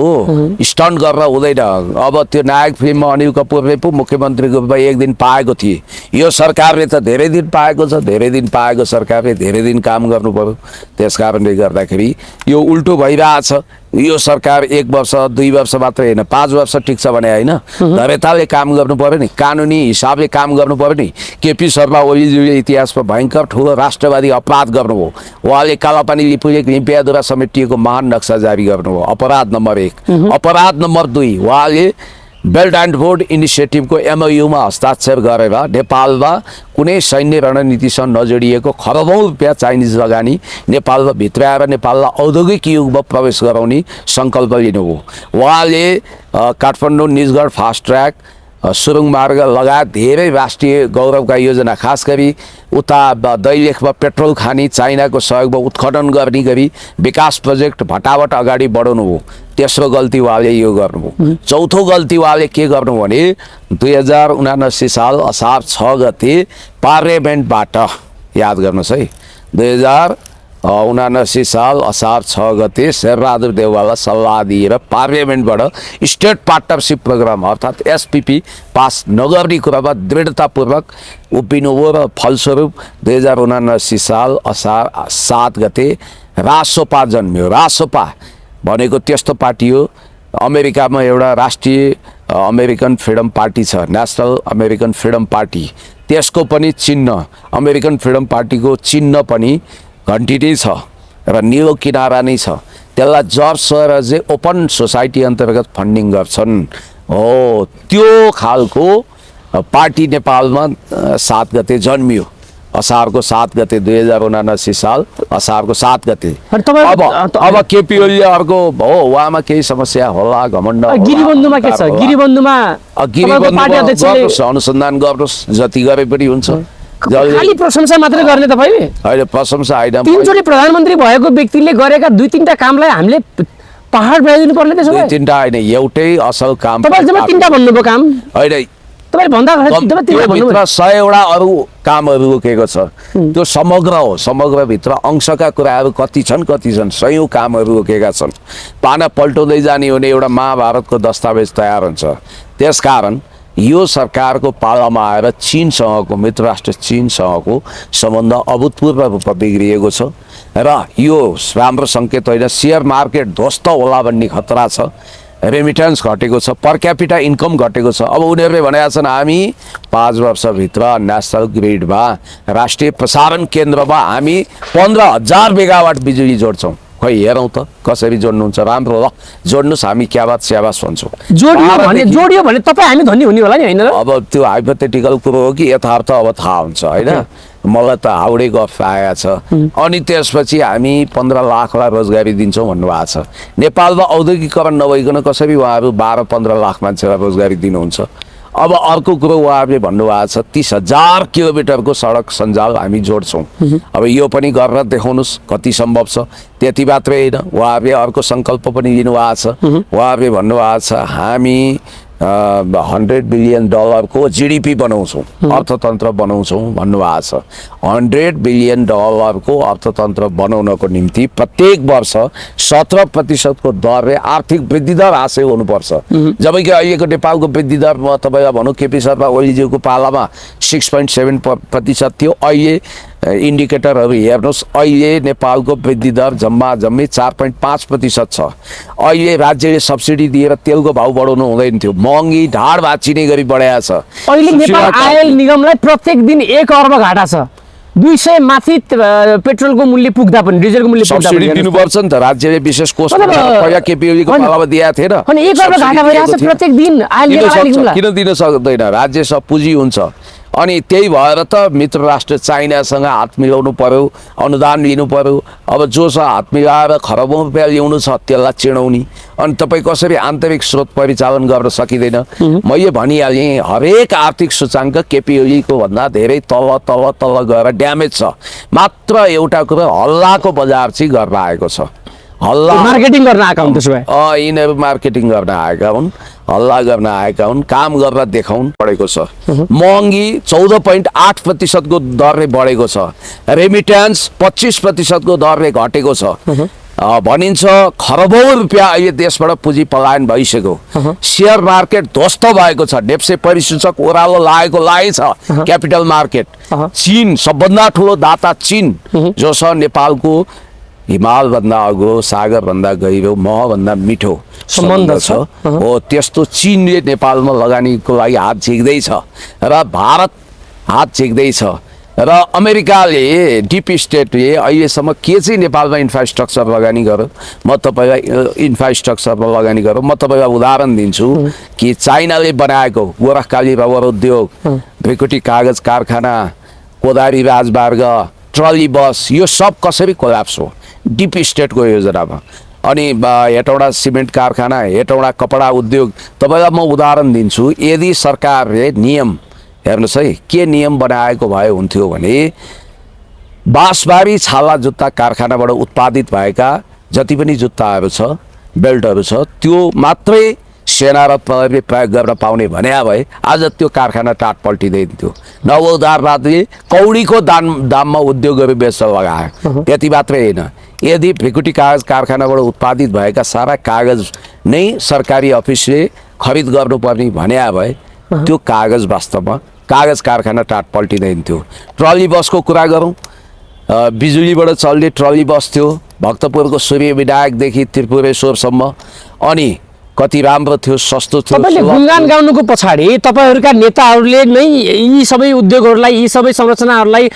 स्टन्ट गरेर हुँदैन। अब त्यो नायक फिल्ममा अनिल कपुरले पो मुख्यमन्त्रीको रूपमा 1 दिन पाएको थिए, यो सरकारले त धेरै दिन पाएको छ। धेरै दिन पाएको सरकारले धेरै दिन काम गर्नु पर्यो। त्यस कारणले गर्दाखेरि यो उल्टो भइरहेछ। यो सरकार 1 वर्ष 2 वर्ष मात्रै होइन, 5 वर्ष टिक्छ भने होइन, धरेताले काम गर्नु पर्यो नि, कानुनी हिसाबले काम गर्नु पर्यो नि। केपी शर्मा ओलीजीले इतिहासमा भयङ्कर ठुलो राष्ट्रवादी अपराध गर्नुभयो। उहाँले कालापानी लिम्पियाद्वारा समेटिएको महान नक्सा जारी गर्नुभयो, अपराध नम्बर 1। अपराध नम्बर 2, उहाँले बेल्ट एन्ड रोड इनिसिएटिभको एमओयूमा हस्ताक्षर गरेर नेपालमा कुनै सैन्य रणनीतिसँग नजोडिएको खरबौँ रुपियाँ चाइनिज लगानी नेपालमा भित्राएर नेपाललाई औद्योगिक युगमा प्रवेश गराउने सङ्कल्प लिनुभयो। उहाँले काठमाडौँ निजगढ फास्ट ट्र्याक, सुरुङ मार्ग लगायत धेरै राष्ट्रिय गौरवका योजना, खास गरी उता दैलेखमा पेट्रोल खानी चाइनाको सहयोगमा उत्खनन गर्ने गरी विकास प्रोजेक्ट भटाभट अगाडि बढाउनु हो। तेस्रो गल्ती उहाँले यो गर्नुभयो। चौथो गल्ती उहाँले के गर्नु भने 2079 साल असार 6 गते पार्लियामेन्टबाट, याद गर्नुहोस् है, 2079 साल असार 6 गते शेरबहादुर देउवालाई सल्लाह दिएर पार्लियामेन्टबाट स्टेट पार्टनरसिप प्रोग्राम अर्थात् एसपिपी पास नगर्ने कुरामा दृढतापूर्वक उभिनुभयो र फलस्वरूप 2079 साल असार 7 गते रासोपा जन्मियो। रासोपा भनेको त्यस्तो पार्टी हो, अमेरिकामा एउटा राष्ट्रिय अमेरिकन फ्रिडम पार्टी छ, नेसनल अमेरिकन फ्रिडम पार्टी। त्यसको पनि चिन्ह, अमेरिकन फ्रिडम पार्टीको चिन्ह पनि घन्टी नै छ र निलो किनारा नै छ। त्यसलाई जर्ज सोरोजले ओपन सोसाइटी अन्तर्गत फन्डिङ गर्छन्। हो, त्यो खालको पार्टी नेपालमा 7 गते जन्मियो, असारको 7 गते 2079 साल असारको 7 गते। अब केपी ओलीले अर्को हो, उहाँमा केही समस्या होला, घमण्ड, गिरिबन्धुमा के छ? गिरिबन्धुमा अनुसन्धान गर्नुहोस्, जति गरे पनि हुन्छ। खाली प्रशंसा मात्रै गर्ने तपाईले? होइन, प्रशंसा होइन। 3 चोटि प्रधानमन्त्री भएको व्यक्तिले गरेका 2-3टा कामलाई हामीले पहाड बनाइदिनु पर्ने त्यसो भए? 2-3टा होइन, एउटै असल काम। तपाईले जम्मा 3टा भन्नुभयो काम? होइन, तपाईले भन्दा भित्र 100 अरू कामहरू रोकेको छ। त्यो समग्र हो, समग्रभित्र अंशका कुराहरू कति छन्, सयौं कामहरू रोकेका छन्। पाना पल्टाउँदै जाने हो भने एउटा महाभारतको दस्तावेज तयार हुन्छ। त्यसकारण यो सरकारको पालामा आएर चीनसँगको, मित्र राष्ट्र चीनसँगको सम्बन्ध अभूतपूर्व रूपमा बिग्रिएको छ र यो राम्रो सङ्केत होइन। सेयर मार्केट ध्वस्त होला भन्ने खतरा छ, रेमिटेन्स घटेको छ, पर क्यापिटा इन्कम घटेको छ। अब उनीहरूले भनेका छन् हामी 5 वर्षभित्र नेसनल ग्रिडमा, राष्ट्रिय प्रसारण केन्द्रमा हामी 15,000 मेगावाट बिजुली जोड्छौँ। खै हेरौँ त कसरी जोड्नुहुन्छ राम्रो ल जोड्नुहोस् हामी क्याबात स्याबास भन्छौँ जोडियो भने तपाईँ हामी धनी हुने होला नि होइन र? अब त्यो हाइपोथेटिकल कुरो हो कि यथार्थ अब थाहा हुन्छ होइन मलाई त हाउडे गफ आएको छ अनि त्यसपछि हामी 15 लाखलाई रोजगारी दिन्छौँ भन्नुभएको छ नेपालमा औद्योगिकरण नभइकन कसरी उहाँहरू 12-15 लाख मान्छेलाई रोजगारी दिनुहुन्छ अब अर्को कुरो उहाँहरूले भन्नुभएको छ 30,000 किलोमिटरको सडक सञ्जाल हामी जोड्छौँ अब यो पनि गरेर देखाउनुहोस् कति सम्भव छ त्यति मात्रै होइन उहाँहरूले अर्को सङ्कल्प पनि लिनुभएको छ उहाँहरूले भन्नुभएको छ हामी $100 बिलियन को जीडीपी बनाउँछौँ अर्थतन्त्र बनाउँछौँ भन्नुभएको छ $100 बिलियन को अर्थतन्त्र बनाउनको निम्ति प्रत्येक वर्ष 17% को दरले आर्थिक वृद्धि दर हासिल हुनुपर्छ जबकि अहिलेको नेपालको वृद्धि दर म तपाईँलाई भनौँ केपी शर्मा ओलीज्यूको पालामा 6.7% थियो अहिले इन्डिकेटरहरू हेर्नुहोस् अहिले नेपालको वृद्धि दर जम्मी 4.5% छ अहिले राज्यले सब्सिडी दिएर तेलको भाउ बढाउनु हुँदैन थियो महँगी ढाड भाँचिने गरी बढाएको छ अहिले नेपाल आयल निगमलाई प्रत्येक दिन 1 अर्ब घाटा छ 200 माथि पेट्रोलको मूल्य पुग्दा पनि डिजलको मूल्य पुग्दा पनि सब्सिडी दिनुपर्छ नि त राज्यले विशेष कोष पहिला केपी ओलीको पालामा दिएको थिएन अनि 1 अर्ब घाटा भइरहेको छ प्रत्येक दिन आयल निगमलाई किन दिन सक्दैन राज्य सब पुँजी हुन्छ अनि त्यही भएर त मित्र राष्ट्र चाइनासँग हात मिलाउनु पर्यो अनुदान लिनु पर्यो अब जोसँग हात मिलाएर खरबौँ रुपियाँ ल्याउनु छ त्यसलाई चिडाउने अनि तपाईँ कसरी आन्तरिक स्रोत परिचालन गर्न सकिँदैन मैले भनिहालेँ हरेक आर्थिक सूचाङ्क केपी ओलीको भन्दा धेरै तल तल तल गएर ड्यामेज छ मात्र एउटा कुरो हल्लाको बजार चाहिँ गरेर आएको छ हल्ला मार्केटिङ गर्न आएका हुन् त्यसो भए यिनीहरू मार्केटिङ गर्न आएका हुन् हल्ला गर्न आएका हुन् काम गरेर देखाउन परेको छ महँगी 14.8% को दरले बढेको छ रेमिट्यान्स 25% को दरले घटेको छ भनिन्छ खरबौँ रुपियाँ अहिले देशबाट पुँजी पलायन भइसक्यो सेयर मार्केट ध्वस्त भएको छ डेप्से परिसूचक ओह्रालो लागेको छ क्यापिटल मार्केट चीन सबभन्दा ठुलो दाता चीन जोसँग नेपालको हिमाल भन्दा अग्लो सागर भन्दा गहिरो महभन्दा मिठो सम्बन्ध छ हो त्यस्तो चीनले नेपालमा लगानीको लागि हात झिक्दैछ र भारत हात झिक्दैछ र अमेरिकाले डिप स्टेटले अहिलेसम्म के चाहिँ नेपालमा इन्फ्रास्ट्रक्चर लगानी गर्यो म तपाईँलाई इन्फ्रास्ट्रक्चरमा लगानी गर्यो म तपाईँलाई उदाहरण दिन्छु कि चाइनाले बनाएको गोरखकाली रबर उद्योग भ्रिकुटी कागज कारखाना कोदारी राजमार्ग ट्रली बस यो सब कसरी कोल्याप्स हो डिप स्टेटको योजनामा अनि हेटौँडा सिमेन्ट कारखाना हेटौँडा कपडा उद्योग तपाईँलाई म उदाहरण दिन्छु यदि सरकारले नियम हेर्नुहोस् है के नियम बनाएको भए हुन्थ्यो भने बाँसबारी छाला जुत्ता कारखानाबाट उत्पादित भएका जति पनि जुत्ताहरू छ बेल्टहरू छ त्यो मात्रै सेना र प्रहरीले प्रयोग गर्न पाउने भने भए आज त्यो कारखाना टाट पल्टिँदैन थियो नवोदारवादले कौडीको दाममा उद्योगहरू बेच्न लगायो त्यति मात्रै होइन यदि भ्रिकुटी कागज कारखानाबाट उत्पादित भएका सारा कागज नै सरकारी अफिसले खरिद गर्नुपर्ने भने भए त्यो कागज वास्तवमा कागज कारखाना टाट पल्टिँदैन थियो ट्रली बसको कुरा गरौँ बिजुलीबाट चल्ने ट्रली बस थियो भक्तपुरको सूर्य विनायकदेखि त्रिपुरेश्वरसम्म अनि कति राम्रो थियो सस्तो थियो तपाईले गुणगान गाउनुको पछाडि तपाईहरुका नेताहरूले नै यी सबै उद्योगहरूलाई यी सबै संरचनाहरूलाई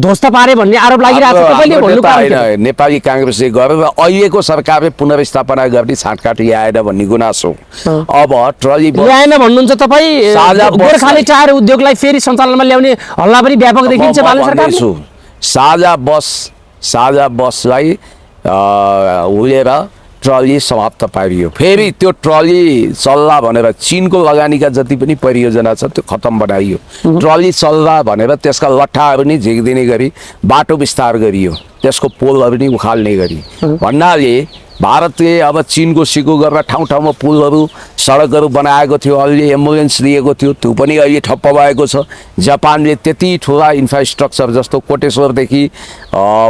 ध्वस्त पारे भन्ने आरोप लागिरहेको छ तपाईले भन्नु पर्दैन नेपाली कांग्रेसले गरेर अहिलेको सरकारले पुनर्स्थापना गर्ने छाटकाट ल्याएन भन्ने गुनासो अब ट्रली बस ल्याएन भन्नुहुन्छ तपाई गोर्खाली टायर उद्योगलाई फेरि सञ्चालनमा ल्याउने हल्ला पनि व्यापक देखिन्छ बाले सरकारले साझा बसलाई उलेर ट्रली समाप्त पारियो फेरि त्यो ट्रली चल्ला भनेर चीनको लगानीका जति पनि परियोजना छ त्यो खतम बनाइयो ट्रली चल्ला भनेर त्यसका लट्ठाहरू नि झिक्दिने गरी बाटो विस्तार गरियो त्यसको पोलहरू नि उखाल्ने गरी भन्नाले भारतले अब चीनको सिको गरेर ठाउँ ठाउँमा पुलहरू सडकहरू बनाएको थियो अहिले एम्बुलेन्स दिएको थियो त्यो पनि अहिले ठप्प भएको छ जापानले त्यति ठुला इन्फ्रास्ट्रक्चर जस्तो कोटेश्वरदेखि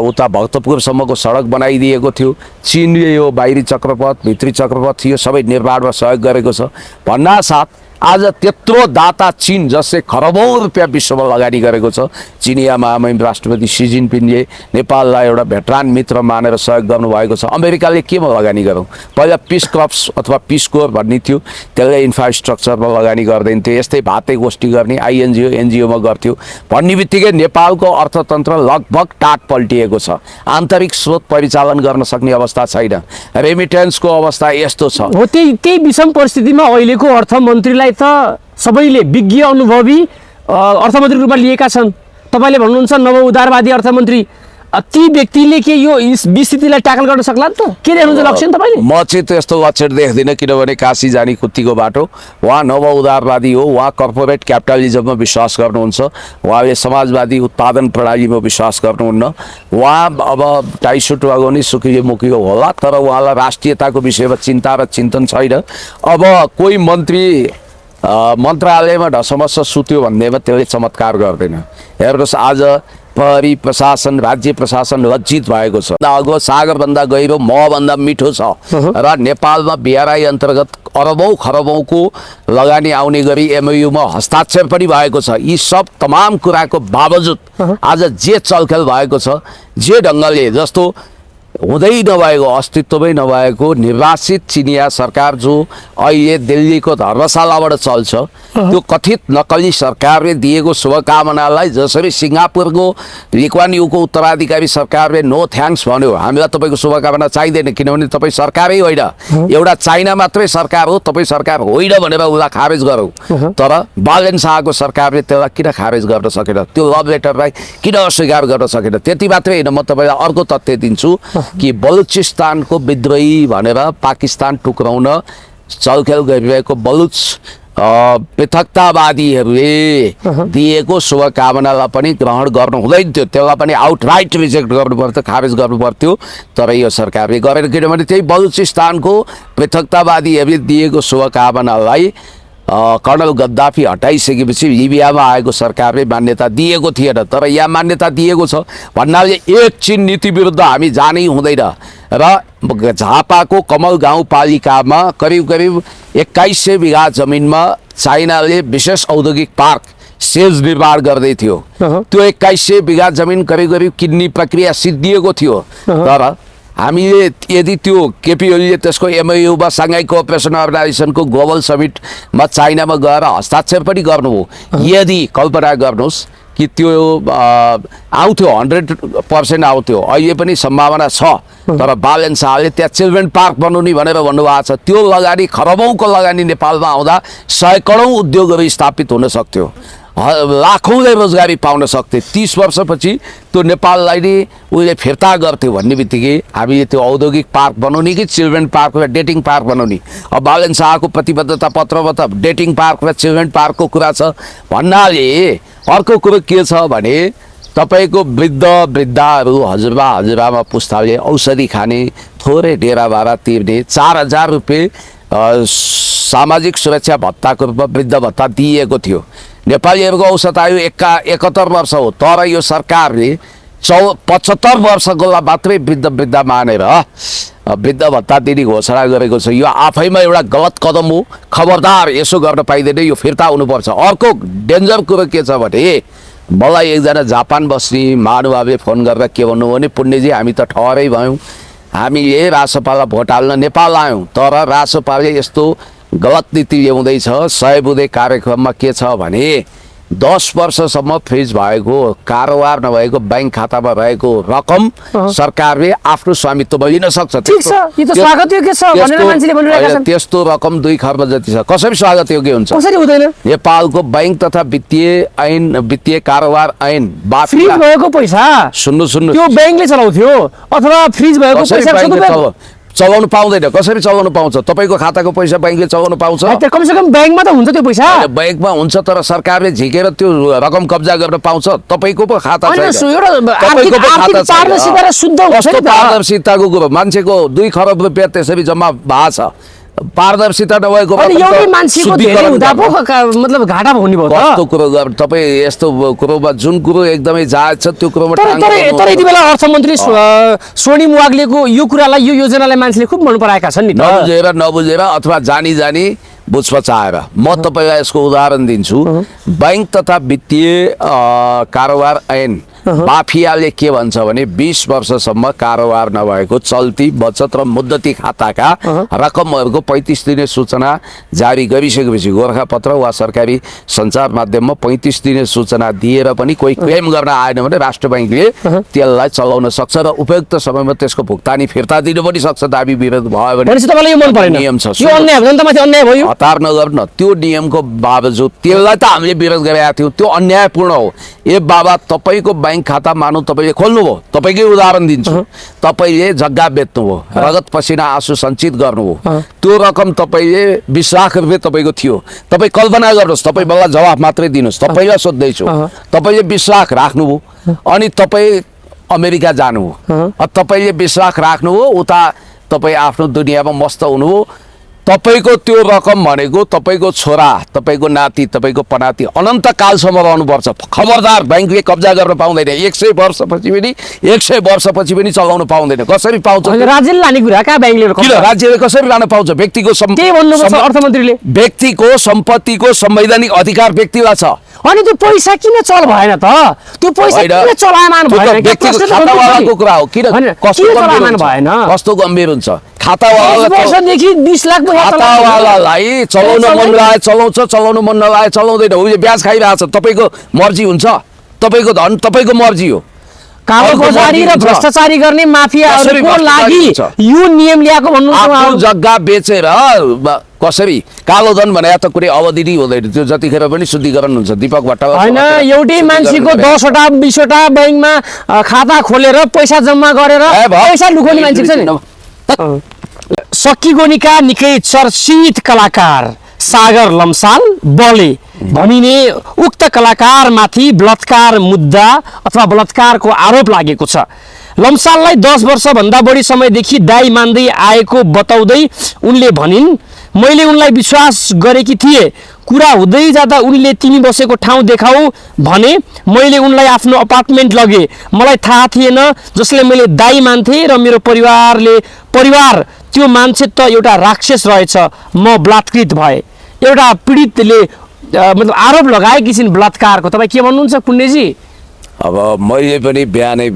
उता भक्तपुरसम्मको सडक बनाइदिएको थियो चीनले यो बाहिरी चक्रपथ भित्री चक्रपथ यो सबै निर्माणमा सहयोग गरेको छ भन्नासाथ आज त्यत्रो दाता चीन जसले खरबौँ रुपियाँ विश्वमा लगानी गरेको छ। चिनिया महामहिम राष्ट्रपति सी जिनपिङले नेपाललाई एउटा भेटरान मित्र मानेर सहयोग गर्नुभएको छ। अमेरिकाले केमा लगानी गरौँ? पहिला पिस क्रप्स अथवा पिस कोर भन्ने थियो, त्यसले इन्फ्रास्ट्रक्चरमा लगानी गर्दैन थियो। यस्तै भाते गोष्ठी गर्ने आइएनजिओ एनजिओमा गर्थ्यो भन्ने बित्तिकै नेपालको अर्थतन्त्र लगभग टाट पल्टिएको छ। आन्तरिक स्रोत परिचालन गर्न सक्ने अवस्था छैन। रेमिटेन्सको अवस्था यस्तो छ। हो त्यही विषम परिस्थितिमा अहिलेको अर्थमन्त्रीलाई त सबैले विज्ञ अनुभवी अर्थमन्त्रीको रूपमा लिएका छन्। तपाईँले भन्नुहुन्छ नव उदारवादी अर्थमन्त्री, ती व्यक्तिले के यो विस्थितिलाई ट्याकल गर्न सक्ला नि त? के देख्नुहुन्छ लक्षण तपाईँले? म चाहिँ त्यस्तो लक्षण देख्दिनँ, किनभने काशी जाने कुत्तीको बाटो। उहाँ नव उदारवादी हो, उहाँ कर्पोरेट क्यापिटलिजममा विश्वास गर्नुहुन्छ, उहाँले समाजवादी उत्पादन प्रणालीमा विश्वास गर्नुहुन्न। उहाँ अब टाइसुट लगाउने सुकियो मुकियो होला, तर उहाँलाई राष्ट्रियताको विषयमा चिन्ता र चिन्तन छैन। अब कोही मन्त्री मन्त्रालयमा ढसमस सुत्यो भन्दैमा त्यसले चमत्कार गर्दैन। हेर्नुहोस्, आज प्रहरी प्रशासन राज्य प्रशासन लज्जित भएको छ। अगो सागरभन्दा गहिरो महभन्दा मिठो छ र नेपालमा बिआरआई अन्तर्गत अरबौँ खरबौँको लगानी आउने गरी एमओयूमा हस्ताक्षर पनि भएको छ। यी सब तमाम कुराको बावजुद आज जे चलखेल भएको छ, जे ढङ्गले जस्तो हुँदै नभएको अस्तित्वमै नभएको निर्वासित चिनिया सरकार जो अहिले दिल्लीको धर्मशालाबाट चल्छ, त्यो कथित नक्कली सरकारले दिएको शुभकामनालाई जसरी सिङ्गापुरको लिक्वान युको उत्तराधिकारी सरकारले नो थ्याङ्क्स भन्यो, हामीलाई तपाईँको शुभकामना चाहिँदैन किनभने तपाईँ सरकारै होइन, एउटा चाइना मात्रै सरकार हो, तपाईँ सरकार होइन भनेर उसलाई खारेज गरौँ। तर बालेन शाहको सरकारले त्यसलाई किन खारेज गर्न सकेन? त्यो लभ लेटरलाई किन अस्वीकार गर्न सकेन? त्यति मात्रै होइन, म तपाईँलाई अर्को तथ्य दिन्छु कि बलुचिस्तानको विद्रोही भनेर पाकिस्तान टुक्राउन चलखेल गरिरहेको बलुच पृथकतावादीहरूले दिएको शुभकामनालाई पनि ग्रहण गर्नु हुँदैन थियो, त्यसलाई पनि आउटराइट रिजेक्ट गर्नु पर्थ्यो, खारेज गर्नु पर्थ्यो। तर यो सरकारले गरेन, किनभने त्यही बलुचिस्तानको पृथकतावादीहरूले दिएको शुभकामनालाई कर्नल गद्दाफी हटाइसकेपछि लिबियामा आएको सरकारले मान्यता दिएको थिएन। तर यहाँ मान्यता दिएको छ भन्नाले एक चीन नीति विरुद्ध हामी जानै हुँदैन। र झापाको कमल गाउँपालिकामा करिब करिब 2100 बिघा जमिनमा चाइनाले विशेष औद्योगिक पार्क सेज निर्माण गर्दै थियो। त्यो 2100 बिघा जमिन करिब करिब किन्ने प्रक्रिया सिद्धिएको थियो। तर हामीले यदि त्यो केपी ओलीले त्यसको एमओयूमा साङ्घाई कोअपरेसन अर्गनाइजेसनको ग्लोबल समिटमा चाइनामा गएर हस्ताक्षर पनि गर्नुभयो, यदि कल्पना गर्नुहोस् कि त्यो आउँथ्यो 100% आउँथ्यो, अहिले पनि सम्भावना छ। तर बालेन शाहले त्यहाँ चिल्ड्रेन पार्क बनाउने भनेर भन्नुभएको छ। त्यो लगानी खरबौँको लगानी नेपालमा आउँदा सैकडौँ उद्योगहरू स्थापित हुन सक्थ्यो, लाखौँले रोजगारी पाउन सक्थे। 30 वर्षपछि त्यो नेपाललाई नै उसले फिर्ता गर्थ्यो भन्ने बित्तिकै हामीले त्यो औद्योगिक पार्क बनाउने कि चिल्ड्रेन पार्क र डेटिङ पार्क बनाउने? अब बालेन शाहको प्रतिबद्धता पत्रमा त डेटिङ पार्क र चिल्ड्रेन पार्कको कुरा छ भन्नाले अर्को कुरो के छ भने तपाईँको वृद्ध वृद्धाहरू हजुरबा पुस्ताले औषधि खाने, थोरै डेरा भाडा तिर्ने, 4000 रुपियाँ सामाजिक सुरक्षा भत्ताको रूपमा वृद्ध भत्ता दिएको थियो। नेपालीहरूको औसत आयु 71 वर्ष हो, तर यो सरकारले 75 वर्षको मात्रै वृद्ध मानेर वृद्ध भत्ता दिने घोषणा गरेको छ। यो आफैमा एउटा गलत कदम हो, खबरदार यसो गर्न पाइँदैन, यो फिर्ता हुनुपर्छ। अर्को डेन्जर कुरो के छ भने मलाई एकजना जापान बस्ने महानुभावले फोन गरेर के भन्नुभयो भने पुण्यजी हामी त ठहरै भयौँ, हामीले रासोपालाई भोट हाल्न नेपाल आयौँ, तर रासोपाले यस्तो गलत नीति ल्याउँदैछ। 100 बुँदे कार्यक्रममा के छ भने 10 वर्षसम्म फ्रिज भएको कारोबार नभएको बैंक खातामा रहेको रकम सरकारले आफ्नो स्वामित्वमा लिन सक्छ। त्यस्तो रकम 2 खर्ब जति छ, कसरी स्वागत योग्य हुन्छ? कसरी हुँदैन? नेपालको बैंक तथा वित्तीय कारोबार ऐन फ्रिज भएको पैसा सुन्नु त्यो बैंकले चलाउँथ्यो अथवा फ्रिज भएको पैसा चलाउनु पाउँदैन। कसरी चलाउनु पाउँछ? तपाईँको खाताको पैसा बैंकले चलाउनु पाउँछ? कमसेकम बैंकमा त हुन्छ त्यो पैसा। बैंकमा हुन्छ, तर सरकारले झिकेर त्यो रकम कब्जा गर्न पाउँछ? तपाईँको पो खाता छैन। पारदर्शिताको कुरो, मान्छेको 2 खरब रुपियाँ त्यसरी जम्मा भएको छ, पारदर्शिता नभएको मतलब घाटा हुने भयो। कस्तो कुरो गर्नु तपाईँ? यस्तो कुरोमा जुन कुरो एकदमै जायज छ त्यो कुरोमा तर यति बेला अर्थमन्त्री स्वर्णिम वाग्लेको यो कुरालाई, यो योजनालाई मान्छेले खुब मन पराएका छन् नि। नबुझेर अथवा जानी बुझपचाएर म तपाईँलाई यसको उदाहरण दिन्छु। बैंक तथा वित्तीय कारोबार ऐन माफियाले के भन्छ भने 20 वर्षसम्म कारोबार नभएको चल्ती बचत र मुद्दती खाताका रकमहरूको 35 दिने सूचना जारी गरिसकेपछि गोरखापत्र वा सरकारी सञ्चार माध्यममा 35 दिने सूचना दिएर पनि कोही क्लेम गर्न आएन भने राष्ट्र बैंकले त्यसलाई चलाउन सक्छ र उपयुक्त समयमा त्यसको भुक्तानी फिर्ता दिन पनि सक्छ। दाबी विरोध भयो भने तपाईँलाई यो मन परेन? नियम छ, यो अन्याय हो, जनतामाथि अन्याय भयो। हतार नगर्न, त्यो नियमको बावजुद त्यसलाई त हामीले विरोध गरेका थियौँ, त्यो अन्यायपूर्ण हो। ए बाबा, तपाईँको बैंक खाता मानौ तपाईँले खोल्नुभयो, तपाईँकै उदाहरण दिन्छु, तपाईँले जग्गा बेच्नुभयो, रगत पसिना आँसु सञ्चित गर्नुभयो, त्यो रकम तपाईँले 20 लाख रुपियाँ तपाईँको थियो। तपाईँ कल्पना गर्नुहोस्, तपाईँ मलाई जवाफ मात्रै दिनुहोस्, तपाईँलाई सोध्दैछु, तपाईँले 20 लाख राख्नुभयो अनि तपाईँ अमेरिका जानुभयो, तपाईँले 20 लाख राख्नुभयो, उता तपाईँ आफ्नो दुनियाँमा मस्त हुनुभयो, तपाईँको त्यो रकम भनेको तपाईँको छोरा, तपाईँको नाति, तपाईँको पनाति अनन्तकालसम्म रहनुपर्छ। खबरदार, बैंकले कब्जा गर्न पाउँदैन। 100 वर्षपछि पनि 100 वर्षपछि पनि चलाउन पाउँदैन। कसरी पाउँछ? राज्यले लाने कुरा कहाँ बैंकले? किन राज्यले कसरी लान पाउँछ? व्यक्तिको अर्थमन्त्रीले व्यक्तिको सम्पत्तिको संवैधानिक अधिकार व्यक्तिलाई छ। अनि त्यो पैसा किन चल भएन त? त्यो पैसा किन चलायमान भएन? खातावालाको कुरा हो। किन चलायमान भएन? कस्तो गम्भीर हुन्छ? खातावालादेखि 20 लाख खातावालालाई चलाउन मन लाग्यो चलाउँछ, चलाउन मन नलागे चलाउँदैन। उसले ब्याज खाइरहेछ, तपाईँको मर्जी हुन्छ? तपाईँको धन तपाईँको मर्जी हो। कालोबजारी र भ्रष्टाचारी गर्ने माफियाहरूको लागि यो नियम ल्याएको भन्नु? जग्गा बेचेर कसरी कालो धन भने त कुनै अवधि नै हुँदैन, त्यो जतिखेर पनि शुद्धिकरण हुन्छ। दीपक भट्टराई होइन, एउटै मान्छेको 10 वटा 20 वटा बैंकमा खाता खोलेर पैसा जम्मा गरेर पैसा लुकाउने मान्छे छ नि। सकिगोनीका निकै चर्चित कलाकार सागर लम्साल बले भनिने उक्त कलाकारमाथि बलात्कार मुद्दा अथवा बलात्कारको आरोप लागेको छ। लम्साललाई 10 वर्षभन्दा बढी समयदेखि दाइ मान्दै आएको बताउँदै उनले भनिन्, मैले उनलाई विश्वास गरेकी थिएँ। कुरा हुँदै जाँदा उनले तिमी बसेको ठाउँ देखाऊ भने मैले उनलाई आफ्नो अपार्टमेन्ट लगे। मलाई थाहा थिएन, जसले मैले दाइ मान्थे र मेरो परिवार त्यो मान्छे त एउटा राक्षस रहेछ। म बलात्कृत भए। एउटा पीडितले मतलब आरोप लगाएकी छिन् बलात्कारको। तपाईँ के भन्नुहुन्छ पुण्यजी? अब मैले पनि बिहानै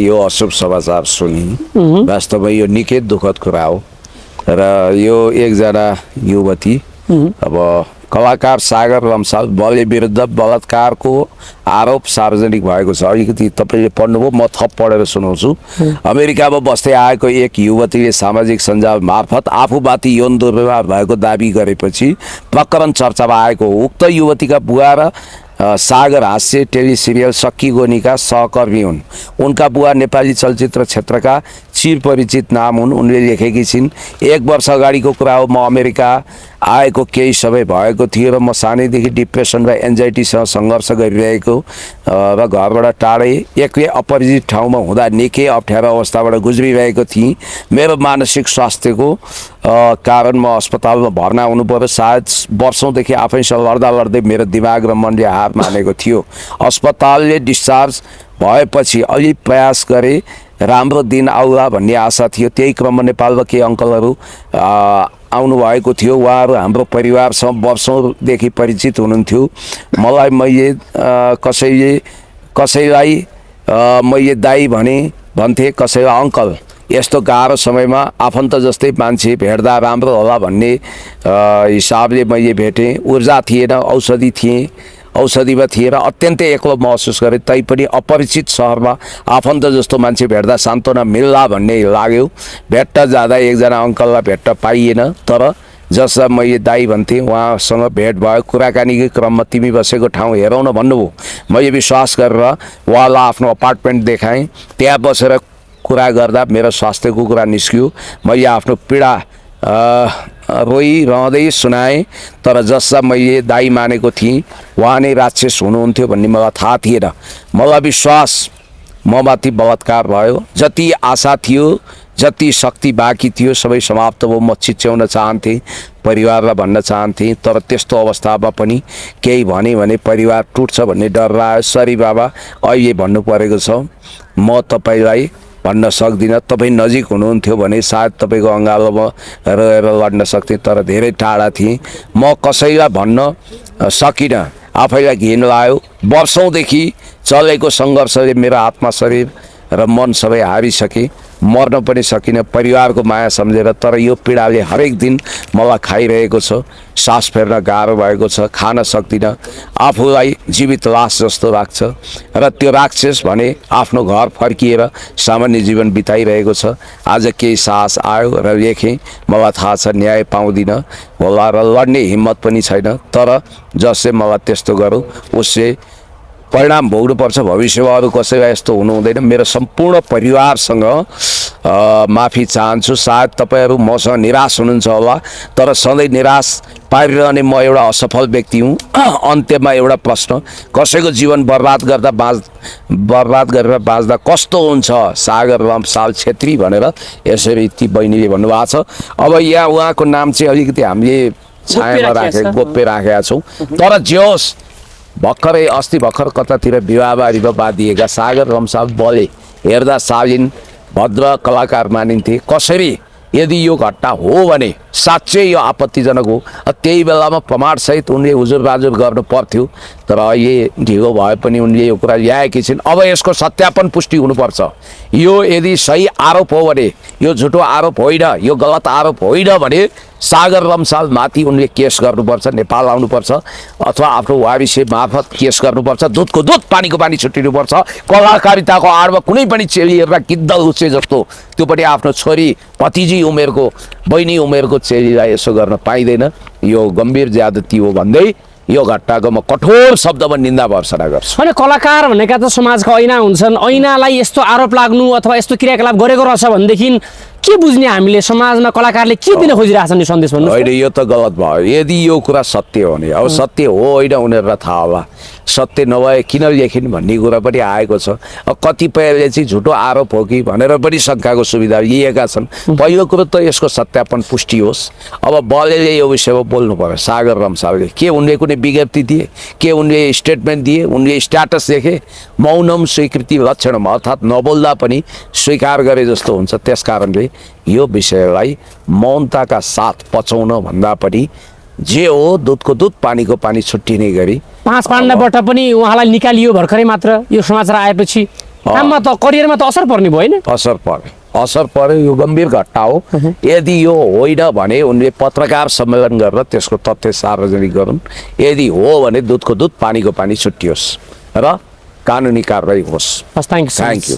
यो अशुभ समाचार सुनि। वास्तवमा यो निकै दुःखद कुरा हो र यो एकजना युवती अब कलाकार सागर लम्साल बले विरुद्ध बलात्कारको आरोप सार्वजनिक भएको छ। अलिकति तपाईँले पढ्नुभयो, म थप पढेर सुनाउँछु। अमेरिकामा बस्दै आएको एक युवतीले सामाजिक सञ्जाल मार्फत आफूमाथि यौन दुर्व्यवहार भएको दाबी गरेपछि प्रकरण चर्चामा आएको हो। उक्त युवतीका बुवा र सागर हास्य टेलिसिरियल सकिगोनीका सहकर्मी हुन्। उनका बुवा नेपाली चलचित्र क्षेत्रका चिरपरिचित नाम हुन्। उनले लेखेकी छिन्, 1 वर्ष अगाडिको कुरा हो। म अमेरिका आएको केही समय भएको थियो र म सानैदेखि डिप्रेसन र एन्जाइटीसँग सङ्घर्ष गरिरहेको र घरबाट टाढै एक्लै अपरिचित ठाउँमा हुँदा निकै अप्ठ्यारो अवस्थाबाट गुज्रिरहेको थिएँ। मेरो मानसिक स्वास्थ्यको कारण म अस्पतालमा भर्ना हुनु पर्यो। सायद वर्षौँदेखि आफैसँग लड्दै मेरो दिमाग र मनले हार मानेको थियो। अस्पतालले डिस्चार्ज भएपछि अलि प्रयास गरेँ, राम्रो दिन आउला भन्ने आशा थियो। त्यही क्रममा नेपालमा केही अङ्कलहरू आउनुभएको थियो। उहाँहरू हाम्रो परिवारसँग वर्षौँदेखि परिचित हुनुहुन्थ्यो। मैले कसैलाई मैले दाइ भन्थे, कसैलाई अङ्कल। यस्तो गाह्रो समयमा आफन्त जस्तै मान्छे भेट्दा राम्रो होला भन्ने हिसाबले मैले भेटेँ। ऊर्जा थिएन, औषधिमा थिएर अत्यन्तै एक्लो महसुस गरेँ। तैपनि अपरिचित सहरमा आफन्त जस्तो मान्छे भेट्दा सान्त्वना मिल्ला भन्ने लाग्यो। भेट्ट जाँदा एकजना अङ्कललाई भेट्ट पाइएन, तर जसलाई मैले दाइ भन्थेँ उहाँसँग भेट भयो। कुराकानीकै क्रममा तिमी बसेको ठाउँ हेरौँ न भन्नुभयो। मैले विश्वास गरेर उहाँलाई आफ्नो अपार्टमेन्ट देखाएँ। त्यहाँ बसेर कुरा गर्दा मेरो स्वास्थ्यको कुरा निस्क्यो। मैले आफ्नो पीडा रोइरहँदै सुनाएँ, तर जसलाई मैले दाइ मानेको थिएँ उहाँ नै राक्षस हुनुहुन्थ्यो भन्ने मलाई थाहा थिएन। मलाई विश्वास ममाथि बलात्कार भयो। जति आशा थियो, जति शक्ति बाँकी थियो सबै समाप्त भयो। म चिच्याउन चाहन्थेँ, परिवारलाई भन्न चाहन्थेँ, तर त्यस्तो अवस्थामा पनि केही भने परिवार टुट्छ भन्ने डर लाग्यो। सरी बाबा, अहिले भन्नु परेको छ। म तपाईँलाई भन्न सक्दिनँ। तपाईँ नजिक हुनुहुन्थ्यो भने सायद तपाईँको अँगालोमा रहेर लड्न सक्थेँ, तर धेरै टाढा थिएँ। म कसैलाई भन्न सकिनँ, आफैलाई घिन लाग्यो। वर्षौँदेखि चलेको सङ्घर्षले मेरो आत्मा शरीर र मन सबै हारिसके, मर्न पनि सकिनँ परिवारको माया सम्झेर। तर यो पीडाले हरेक दिन मलाई खाइरहेको छ, सास फेर्न गाह्रो भएको छ, खान सक्दिनँ, आफूलाई जीवित लास जस्तो लाग्छ। र त्यो राक्षस भने आफ्नो घर फर्किएर सामान्य जीवन बिताइरहेको छ। आज केही साहस आयो र लेखेँ। मलाई थाहा छ न्याय पाउँदिनँ होला र लड्ने हिम्मत पनि छैन, तर जसले मलाई त्यस्तो गरौँ उसले परिणाम भोग्नुपर्छ। भविष्यमा अरू कसैलाई यस्तो हुनु हुँदैन। मेरो सम्पूर्ण परिवारसँग माफी चाहन्छु। सायद तपाईँहरू मसँग निराश हुनुहुन्छ होला, तर सधैँ निराश पारिरहने म एउटा असफल व्यक्ति हुँ। अन्त्यमा एउटा प्रश्न, कसैको जीवन बर्बाद गरेर बाँच्दा कस्तो हुन्छ? सागर लम्साल छेत्री भनेर यसरी ती बहिनीले भन्नुभएको छ। अब यहाँ उहाँको नाम चाहिँ अलिकति हामीले छायामा गोप्य राखेका छौँ। तर जे होस्, भर्खरै अस्ति भर्खर कतातिर विवाहबारीमा बाँधिएका सागर लम्साल बले हेर्दा शालीन भद्र कलाकार मानिन्थे। कसरी यदि यो घटना हो भने साँच्चै यो आपत्तिजनक हो। त्यही बेलामा प्रमाणसहित उनले हुजुरबाजुर गर्नु पर्थ्यो, तर अहिले ढिलो भए पनि उनले यो कुरा ल्याएकी छिन्। अब यसको सत्यापन पुष्टि हुनुपर्छ। यो यदि सही आरोप हो भने, यो झुटो आरोप होइन, यो गलत आरोप होइन भने सागर लम्साल माथि उनले केस गर्नुपर्छ, नेपाल आउनुपर्छ, अथवा आफ्नो वारिसे मार्फत केस गर्नुपर्छ। दुधको दुध पानीको पानी छुट्टिनुपर्छ। कलाकारिताको आडमा कुनै पनि चेलीहरूलाई गिद्ध उच्चे जस्तो, त्यो पनि आफ्नो छोरी भतिजी उमेरको बहिनी उमेरको चेलीलाई यसो गर्न पाइँदैन। यो गम्भीर ज्यादती हो भन्दै यो घटनाको म कठोर शब्दमा निन्दा भर्सना गर्छु। होइन, कलाकार भनेका त समाजका ऐना हुन्छन्। ऐनालाई यस्तो आरोप लाग्नु अथवा यस्तो क्रियाकलाप गरेको रहेछ भनेदेखि के बुझ्ने? हामीले समाजमा कलाकारले के दिन खोजिरहेछन् यो सन्देश भन्नु? होइन, यो त गलत भयो। यदि यो कुरा सत्य हो भने, अब सत्य हो होइन उनीहरूलाई थाहा होला, सत्य नभए किन लेखिन् भन्ने कुरा पनि आएको छ। अब कतिपयले चाहिँ झुटो आरोप हो कि भनेर पनि शङ्काको सुविधा लिएका छन्। पहिलो कुरो त यसको सत्यापन पुष्टि होस्। अब बलेले यो विषयमा बोल्नु पर्यो। सागर लम्सालले के उनले कुनै विज्ञप्ति दिए? के उनले स्टेटमेन्ट दिए? उनले स्ट्याटस देखे? मौनम स्वीकृति लक्षणम, अर्थात् नबोल्दा पनि स्वीकार गरे जस्तो हुन्छ। त्यस कारणले यो विषयलाई मौनताका साथ पचाउन भन्दा पनि जे हो दुधको दुध पानीको पानी छुट्टिने गरी 5 पाण्डवबाट पनि उहाँलाई निकालियो भर्खरै मात्र यो समाचार आएपछि। काममा त करियरमा त असर पर्ने भयो होइन? असर पर्यो। यो गम्भीर घटना हो। यदि यो होइन भने उनले पत्रकार सम्मेलन गरेर त्यसको तथ्य सार्वजनिक गरून्। यदि हो भने दुधको दुध पानीको पानी छुट्टियोस् र कानुनी कारवाही होस्। Thank you.